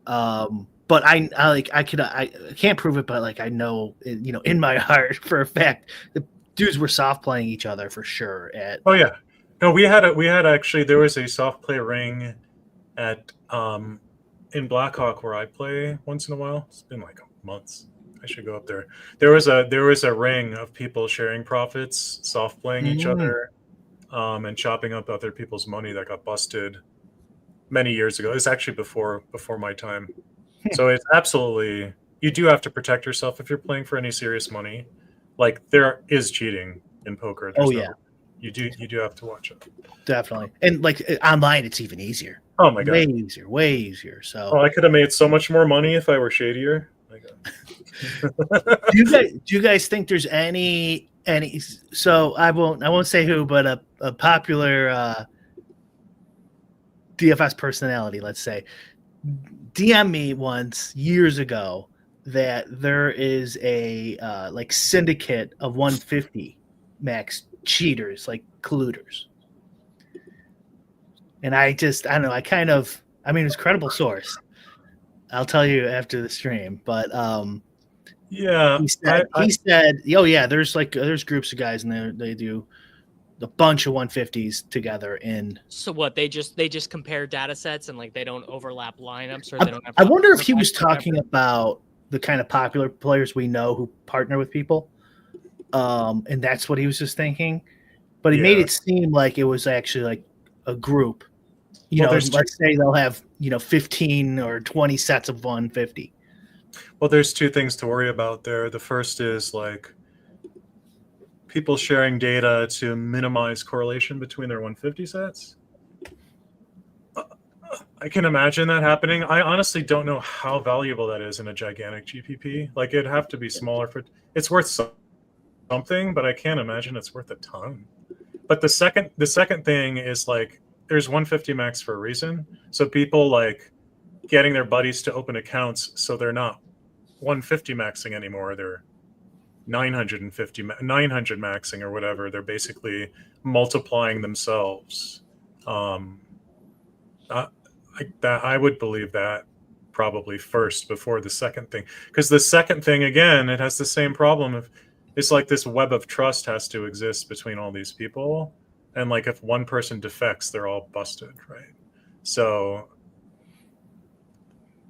But I can't prove it, but like I know, you know, in my heart for a fact, the dudes were soft playing each other for sure. Oh yeah, no, we had actually there was a soft play ring at in Blackhawk where I play once in a while. It's been like months. I should go up there. There was a ring of people sharing profits, soft playing each other, and chopping up other people's money that got busted many years ago. It's actually before my time. So it's absolutely, you do have to protect yourself if you're playing for any serious money. Like there is cheating in poker. You do have to watch it. Definitely. And like online, it's even easier. Oh my God. Way easier. So I could have made so much more money if I were shadier. do you guys think there's any, so I won't say who, but a popular DFS personality, let's say, DM me once years ago that there is a like syndicate of 150 max cheaters, like colluders. And I don't know, I mean, it's a credible source. I'll tell you after the stream, but yeah, he said, oh yeah, there's groups of guys and they do a bunch of 150s together in. So what, they just compare data sets and like they don't overlap lineups, or they don't have. I wonder if he was talking about the kind of popular players we know who partner with people, and that's what he was just thinking. But he made it seem like it was actually like a group. You know, let's say they'll have 15 or 20 sets of 150. Well, there's two things to worry about there. The first is like people sharing data to minimize correlation between their 150 sets. I can imagine that happening. I honestly don't know how valuable that is in a gigantic GPP. Like it'd have to be smaller it's worth something, but I can't imagine it's worth a ton. But the second thing is like there's 150 max for a reason. So people like getting their buddies to open accounts so they're not 150 maxing anymore. They're 900 maxing or whatever. They're basically multiplying themselves. I would believe that probably first before the second thing, because the second thing, again, it has the same problem of it's like this web of trust has to exist between all these people, and like if one person defects, they're all busted, right? So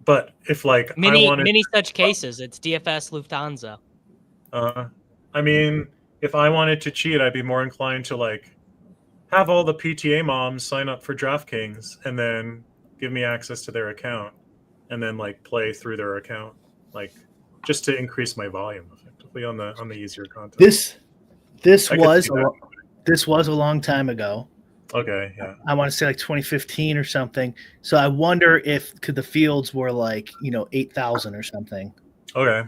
but if like many such cases, it's DFS Lufthansa. I mean, if I wanted to cheat, I'd be more inclined to like have all the PTA moms sign up for DraftKings and then give me access to their account and then like play through their account, like just to increase my volume effectively on the easier content. This was a long time ago. Okay, yeah. I want to say like 2015 or something. So I wonder if the fields were like 8,000 or something. Okay.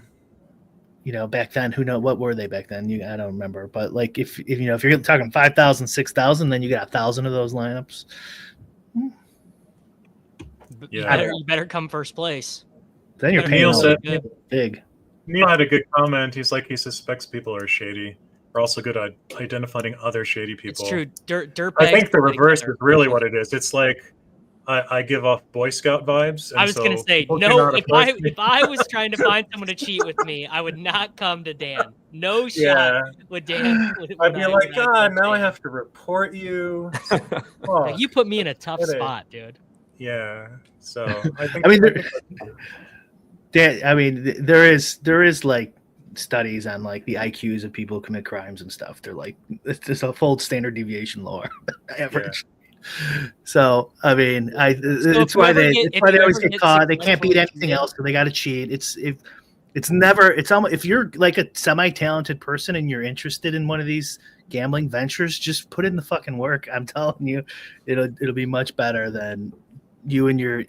Back then, who knows what were they back then? I don't remember. But like if you're talking 5,000, 6,000, then you got 1,000 of those lineups. Yeah, you better come first place. Then you're paying big. Neil had a good comment. He's like, he suspects people are shady. are also good at identifying other shady people. It's true. Dirtbags. I think the reverse is really what it is. It's like I give off Boy Scout vibes. And I was so going to say, people no, cannot if approach I was trying to find someone to cheat with me, I would not come to Dan. No shot Yeah. would Dan. I'd be like, God, now I Dan. have to report you. Like, you put me in a tough Get it. spot, dude. Yeah. So I think. there is like studies on like the IQs of people who commit crimes and stuff. They're like, it's just a full standard deviation lower average. So I mean, it's why they always get caught. They can't beat anything else, so they got to cheat. It's almost, if you're like a semi-talented person and you're interested in one of these gambling ventures, just put in the fucking work. I'm telling you, it'll be much better than you and your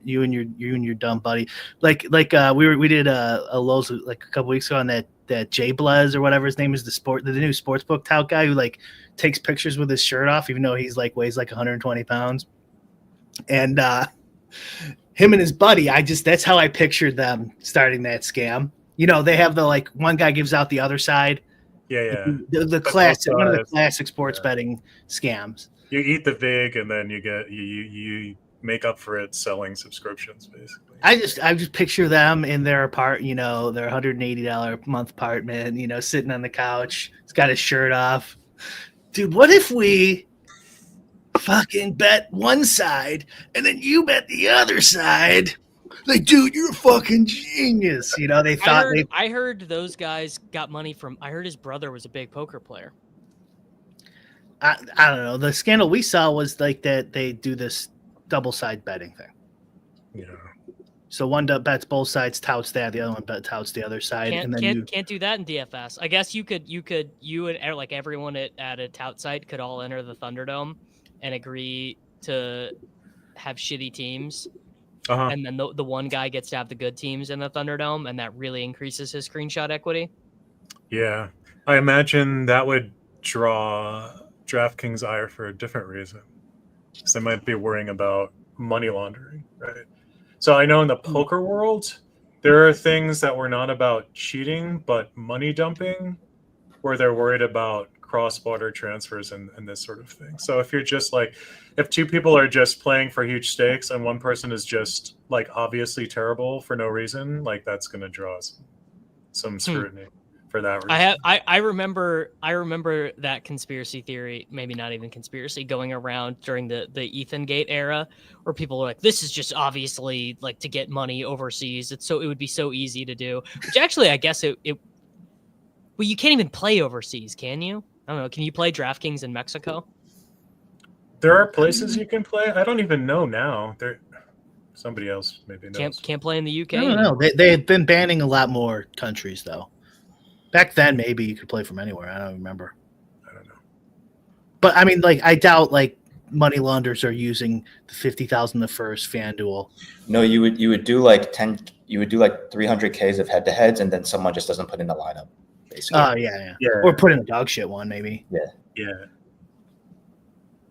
dumb buddy. Like we did a Lowe's like a couple weeks ago on that Jay Blaz or whatever his name is, the new sportsbook tout guy who like takes pictures with his shirt off, even though he's like weighs like 120 pounds. And him and his buddy, that's how I pictured them starting that scam. You know, they have the like one guy gives out the other side. Yeah. The classic, one of the classic sports betting scams. You eat the vig and then you get you make up for it selling subscriptions, basically. I just picture them in their their $180 a month apartment, sitting on the couch. He's got his shirt off. Dude, what if we fucking bet one side and then you bet the other side? Like, dude, you're a fucking genius. They thought I heard those guys got money from. I heard his brother was a big poker player. I don't know. The scandal we saw was like that they do this double side betting thing. Yeah. So one bets both sides, touts that, the other one touts the other side, Can't do that in DFS. I guess you and like everyone at a tout site could all enter the Thunderdome and agree to have shitty teams. And then the one guy gets to have the good teams in the Thunderdome, and that really increases his screenshot equity. Yeah. I imagine that would draw DraftKings' ire for a different reason. Because they might be worrying about money laundering, right? So I know in the poker world, there are things that were not about cheating, but money dumping, where they're worried about cross-border transfers and this sort of thing. So if you're just like, if two people are just playing for huge stakes and one person is just like obviously terrible for no reason, like that's going to draw some scrutiny for that reason. I remember that conspiracy theory, maybe not even conspiracy, going around during the Ethan Gate era, where people were like, this is just obviously like to get money overseas. It would be so easy to do, which actually I guess well, you can't even play overseas, can you? I don't know. Can you play DraftKings in Mexico? There are places you can play. I don't even know now. Somebody else maybe knows. Can't play in the UK. I don't know. They've been banning a lot more countries though. Back then, maybe you could play from anywhere. I don't remember. I don't know. But I mean, like, I doubt like money launderers are using the 50,000 the first FanDuel. No, you would do like 10. You would do like 300Ks of head-to-heads, and then someone just doesn't put in the lineup. Basically. Oh yeah. Or put in a dog shit one maybe. Yeah.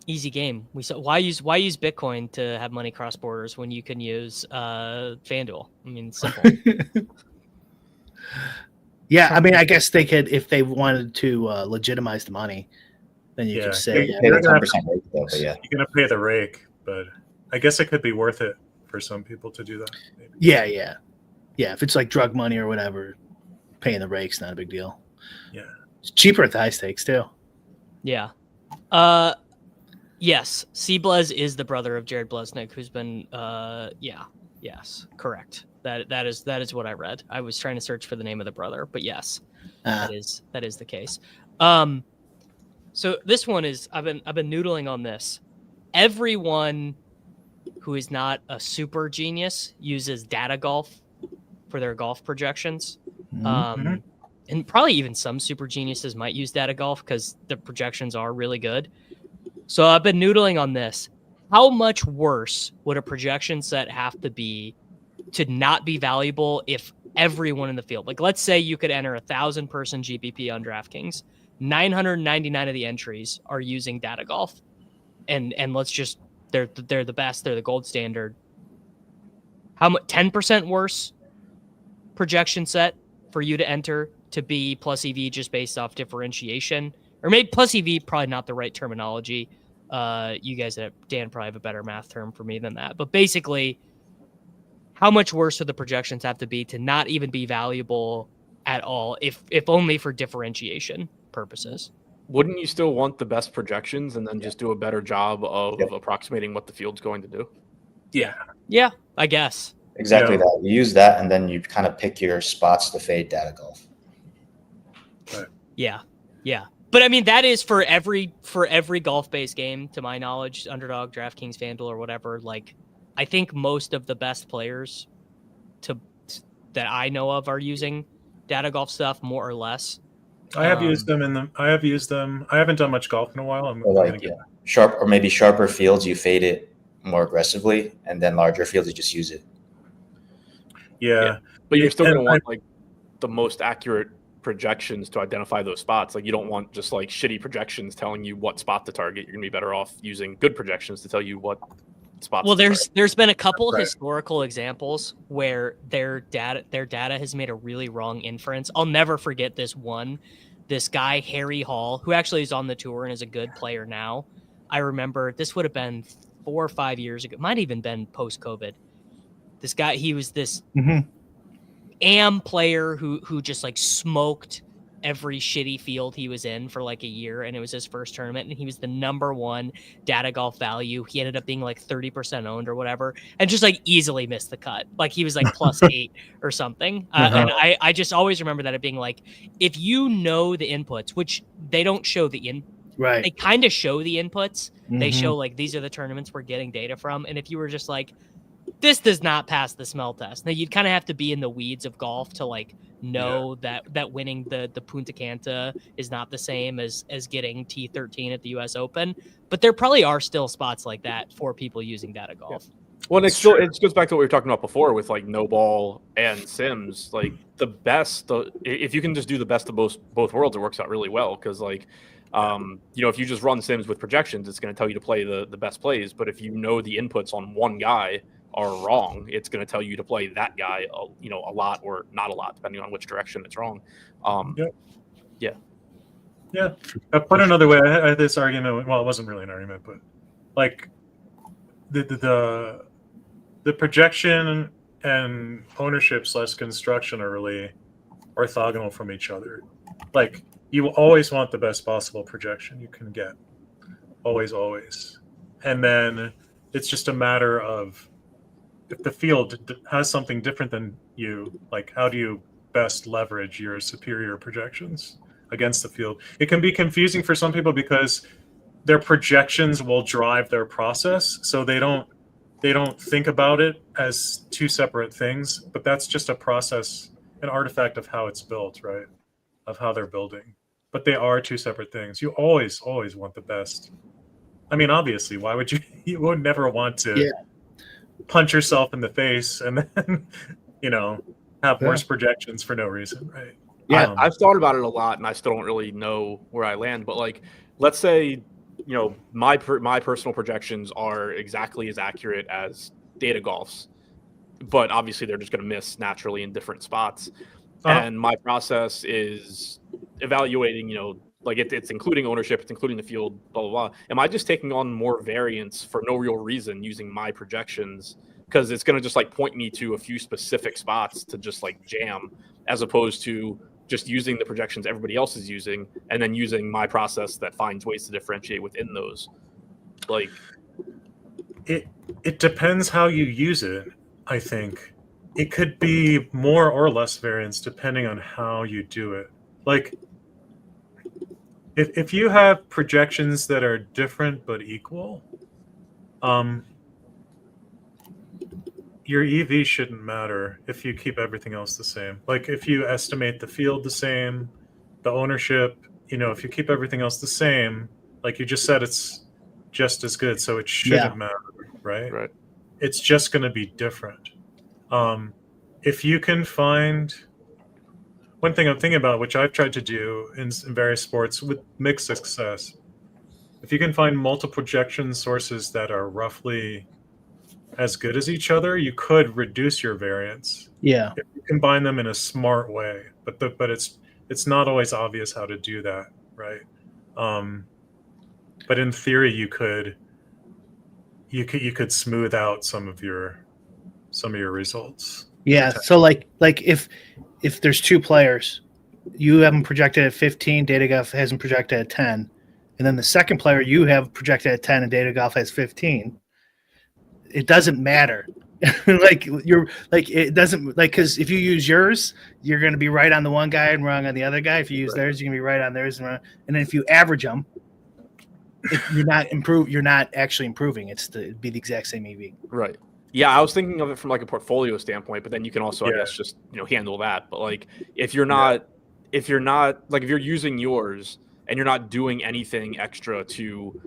Easy game. Why use Bitcoin to have money cross borders when you can use FanDuel? I mean, it's simple. Yeah, I mean, I guess they could, if they wanted to legitimize the money, then you could say you're going to pay the rake, but I guess it could be worth it for some people to do that. Maybe. Yeah. If it's like drug money or whatever, paying the rake's not a big deal. Yeah, it's cheaper at the high stakes too. Yeah. Yes, C. Blaz is the brother of Jared Blesnick, who's been yes, correct. That is what I read. I was trying to search for the name of the brother, but yes, that is the case. So this one is I've been noodling on this. Everyone who is not a super genius uses data golf for their golf projections. And probably even some super geniuses might use data golf because the projections are really good. So I've been noodling on this. How much worse would a projection set have to be to not be valuable if everyone in the field, like let's say you could enter 1,000-person GPP on DraftKings, 999 of the entries are using data golf, and let's just they're the best, they're the gold standard. How much 10% worse projection set for you to enter to be plus EV just based off differentiation, or maybe plus EV, probably not the right terminology. You guys at Dan probably have a better math term for me than that. But basically, how much worse would the projections have to be to not even be valuable at all, if only for differentiation purposes? Wouldn't you still want the best projections and then just do a better job of approximating what the field's going to do? Yeah, I guess. Exactly that. You use that, and then you kind of pick your spots to fade data golf. Yeah. But I mean, that is for every golf-based game, to my knowledge, Underdog, DraftKings, FanDuel, or whatever. Like, I think most of the best players that I know of are using data golf stuff more or less. I have used them I haven't done much golf in a while. Sharper fields, you fade it more aggressively, and then larger fields, you just use it. Yeah. But you're still going to want like the most accurate projections to identify those spots. Like, you don't want just like shitty projections telling you what spot to target. You're going to be better off using good projections to tell you what spots. Well, there's been a couple historical examples where their data has made a really wrong inference. I'll never forget this one. This guy, Harry Hall, who actually is on the tour and is a good player now. I remember this would have been 4 or 5 years ago. Might even been post-COVID. This guy, he was this AM player who just like smoked every shitty field he was in for like a year, and it was his first tournament, and he was the #1 data golf value. He ended up being like 30% owned or whatever, and just like easily missed the cut. Like he was like +8 or something. And I just always remember that it being like, if you know the inputs, which they don't show they kind of show the inputs. They show like, these are the tournaments we're getting data from. And if you were just like, this does not pass the smell test, now you'd kind of have to be in the weeds of golf to like know that winning the Punta Cana is not the same as getting T13 at the US Open. But there probably are still spots like that for people using data golf. Well, it goes back to what we were talking about before with like no ball and sims. Like if you can just do the best of both worlds, it works out really well. Because like, if you just run sims with projections, it's going to tell you to play the best plays. But if you know the inputs on one guy are wrong, it's going to tell you to play that guy, a lot or not a lot, depending on which direction it's wrong. Yeah. I put another way, I had this argument. Well, it wasn't really an argument, but like the projection and ownership / construction are really orthogonal from each other. Like, you always want the best possible projection you can get. Always. And then it's just a matter of, if the field has something different than you, like, how do you best leverage your superior projections against the field? It can be confusing for some people because their projections will drive their process, so they don't think about it as two separate things, but that's just a process, an artifact of how it's built, right? Of how they're building. But they are two separate things. You always want the best. I mean, obviously, why would you would never want to punch yourself in the face and then, have worse projections for no reason, right? Yeah, I've thought about it a lot, and I still don't really know where I land. But like, let's say, my personal projections are exactly as accurate as data golf's, but obviously they're just going to miss naturally in different spots. And my process is evaluating, like it's including ownership, it's including the field, blah, blah, blah. Am I just taking on more variance for no real reason using my projections? Because it's going to just like point me to a few specific spots to just like jam, as opposed to just using the projections everybody else is using and then using my process that finds ways to differentiate within those. Like, it depends how you use it, I think. It could be more or less variance depending on how you do it. Like, if you have projections that are different but equal, your EV shouldn't matter if you keep everything else the same. Like, if you estimate the field the same, the ownership, if you keep everything else the same, like you just said, it's just as good, so it shouldn't matter, right? Right. It's just going to be different. If you can find, one thing I'm thinking about, which I've tried to do in various sports with mixed success, if you can find multiple projection sources that are roughly as good as each other, you could reduce your variance. Yeah. If you combine them in a smart way, but it's it's not always obvious how to do that, right? But in theory, you could smooth out some of your results. Yeah. So like if there's two players, you have them projected at 15, DataGolf has them projected at 10, and then the second player you have projected at 10 and DataGolf has 15. It doesn't matter. Like it doesn't, like, because if you use yours, you're going to be right on the one guy and wrong on the other guy. If you use theirs, you're going to be right on theirs and wrong. And then if you average them, you're not actually improving. It'd be the exact same EV. Right. Yeah, I was thinking of it from like a portfolio standpoint, but then you can also, I guess, just handle that. But like, if you're not like, if you're using yours and you're not doing anything extra to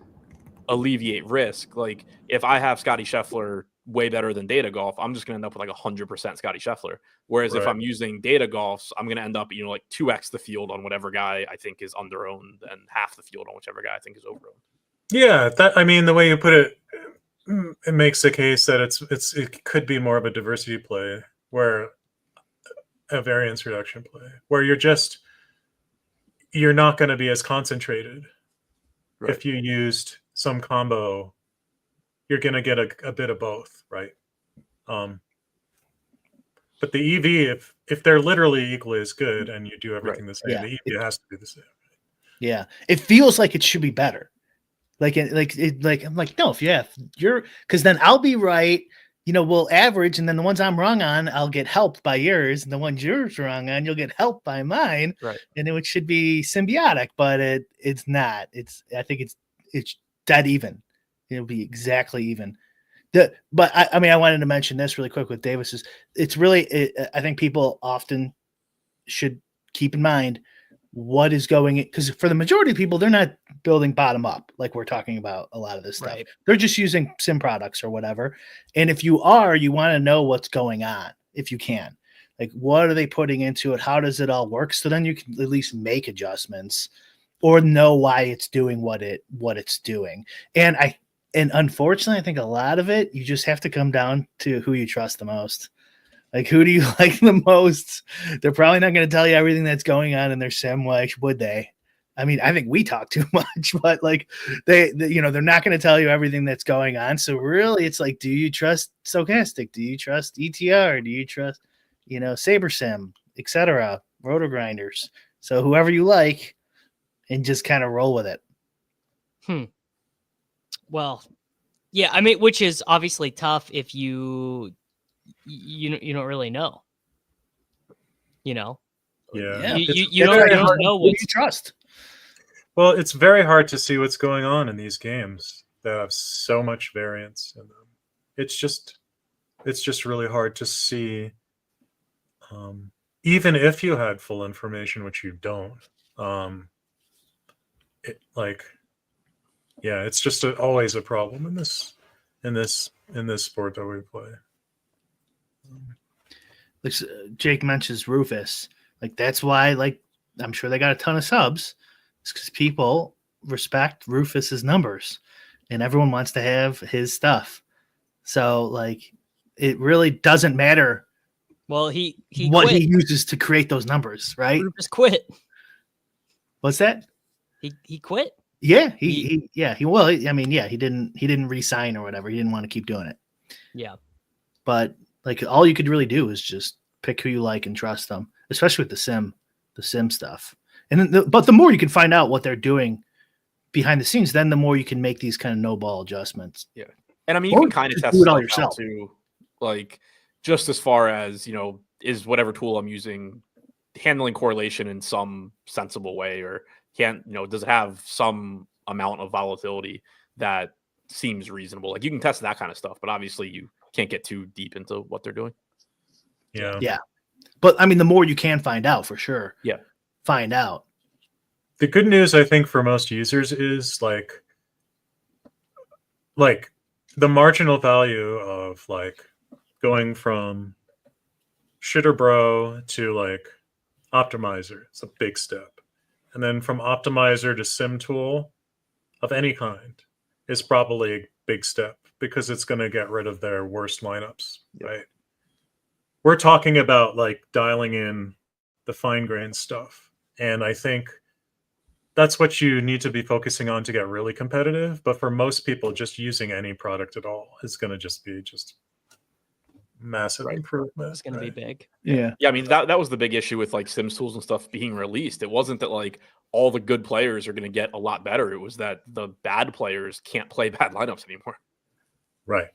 alleviate risk, like if I have Scotty Scheffler way better than DataGolf, I'm just going to end up with like 100% Scotty Scheffler. Whereas if I'm using DataGolf's, I'm going to end up, like 2x the field on whatever guy I think is under-owned and half the field on whichever guy I think is over-owned. Yeah, the way you put it, it makes the case that it could be more of a diversity play, where a variance reduction play, where you're not going to be as concentrated. Right. If you used some combo, you're going to get a bit of both, right? But the EV, if they're literally equally as good and you do everything the same, the EV has to be the same. Yeah, it feels like it should be better. I'm like, no, if you're, because then I'll be right. We'll average, and then the ones I'm wrong on, I'll get helped by yours, and the ones you're wrong on, you'll get helped by mine. Right. And it should be symbiotic, but it's not. I think it's dead even. It'll be exactly even. But I wanted to mention this really quick with Davis. It's really, I think people often should keep in mind what is going in, because for the majority of people, they're not building bottom up like we're talking about a lot of this stuff. Right. They're just using sim products or whatever. And if you want to know what's going on, if you can, like, what are they putting into it? How does it all work? So then you can at least make adjustments or know why it's doing what it's doing. And unfortunately, I think a lot of it, you just have to come down to who you trust the most. Like, who do you like the most? They're probably not going to tell you everything that's going on in their sim. Like, would they? I mean, I think we talk too much, but like they're not going to tell you everything that's going on. So really, it's like, do you trust Stochastic? Do you trust ETR? Do you trust, SaberSim, etc., Roto Grinders? So whoever you like, and just kind of roll with it. Well, yeah, I mean, which is obviously tough if you don't really know. Yeah. You don't know what you trust. Well, it's very hard to see what's going on in these games that have so much variance in them. It's just really hard to see, even if you had full information, which you don't. It's just always a problem in this sport that we play. Jake mentions Rufus. Like, that's why, like, I'm sure they got a ton of subs. It's because people respect Rufus's numbers, and everyone wants to have his stuff. So, like, it really doesn't matter. Well, he what quit. He uses to create those numbers, right? Rufus quit. What's that? He quit. Yeah, he didn't re-sign or whatever. He didn't want to keep doing it. Yeah. But like, all you could really do is just pick who you like and trust them, especially with the sim stuff. And but the more you can find out what they're doing behind the scenes, then the more you can make these kind of no ball adjustments. Yeah. And I mean, you can kind of test it all yourself too, like, just as far as, is whatever tool I'm using handling correlation in some sensible way, or does it have some amount of volatility that seems reasonable? Like, you can test that kind of stuff, but obviously you can't get too deep into what they're doing. Yeah. Yeah. But I mean, the more you can find out, for sure. Yeah. Find out. The good news, I think, for most users is like the marginal value of like going from shitter bro to like optimizer. It's a big step. And then from optimizer to sim tool of any kind is probably a big step, because it's going to get rid of their worst lineups, right? We're talking about like dialing in the fine grained stuff And I think that's what you need to be focusing on to get really competitive. But for most people, just using any product at all is going to just be massive improvement. It's going to be big. Yeah. Yeah, I mean that was the big issue with like Sims tools and stuff being released. It wasn't that like all the good players are going to get a lot better. It was that the bad players can't play bad lineups anymore. Right.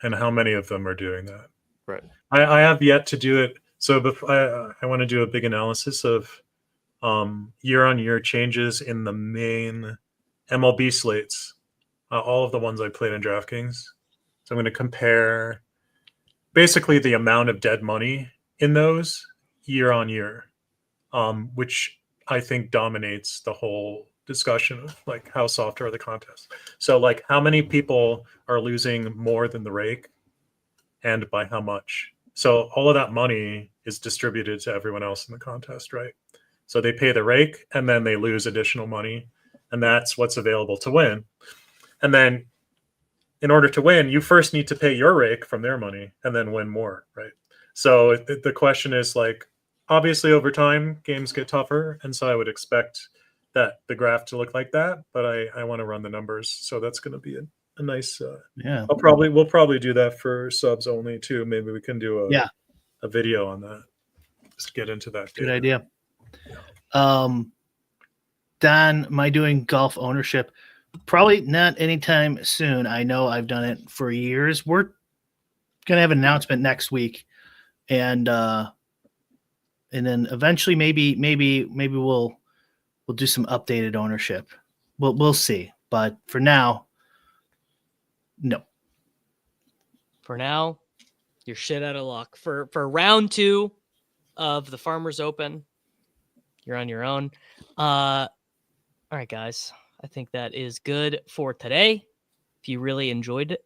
And how many of them are doing that? Right. I have yet to do it. So I want to do a big analysis of year-on-year changes in the main MLB slates, all of the ones I played in DraftKings. So I'm going to compare basically the amount of dead money in those year on year, which I think dominates the whole discussion of like how soft are the contests. So like how many people are losing more than the rake and by how much? So all of that money is distributed to everyone else in the contest, right? So they pay the rake and then they lose additional money, and that's what's available to win. And then in order to win, you first need to pay your rake from their money and then win more, right? So the question is like, obviously over time, games get tougher. And so I would expect that the graph to look like that, but I want to run the numbers. So that's going to be a nice, Yeah. we'll probably do that for subs only too. Maybe we can do a video on that. Just get into that. Good idea. Don, am I doing golf ownership? Probably not anytime soon. I know I've done it for years. We're gonna have an announcement next week, and then eventually maybe we'll do some updated ownership. We'll see. But for now, no. For now, you're shit out of luck. For round 2 of the Farmers Open, you're on your own. All right, guys. I think that is good for today. If you really enjoyed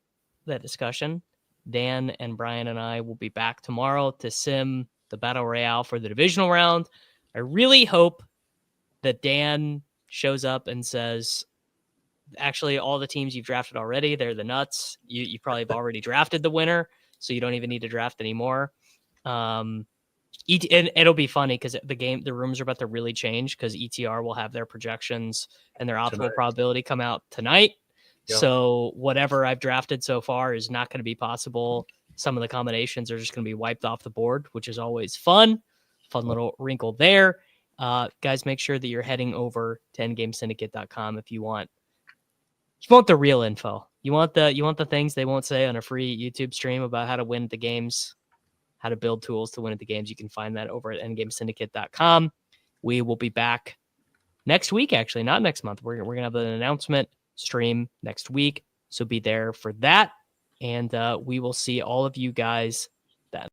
that discussion, Dan and Brian and I will be back tomorrow to sim the Battle Royale for the divisional round. I really hope that Dan shows up and says, actually, all the teams you've drafted already, they're the nuts. You probably have already drafted the winner, so you don't even need to draft anymore. And it'll be funny because the rooms are about to really change because ETR will have their projections and their optimal probability come out tonight. Yep. So whatever I've drafted so far is not going to be possible. Some of the combinations are just going to be wiped off the board, which is always fun little wrinkle there. Guys, make sure that you're heading over to endgamesyndicate.com if you want the real info. You want the things they won't say on a free YouTube stream about how to win at the games, how to build tools to win at the games. You can find that over at endgamesyndicate.com. We will be back next week, actually, not next month. We're going to have an announcement stream next week, so be there for that. And we will see all of you guys then.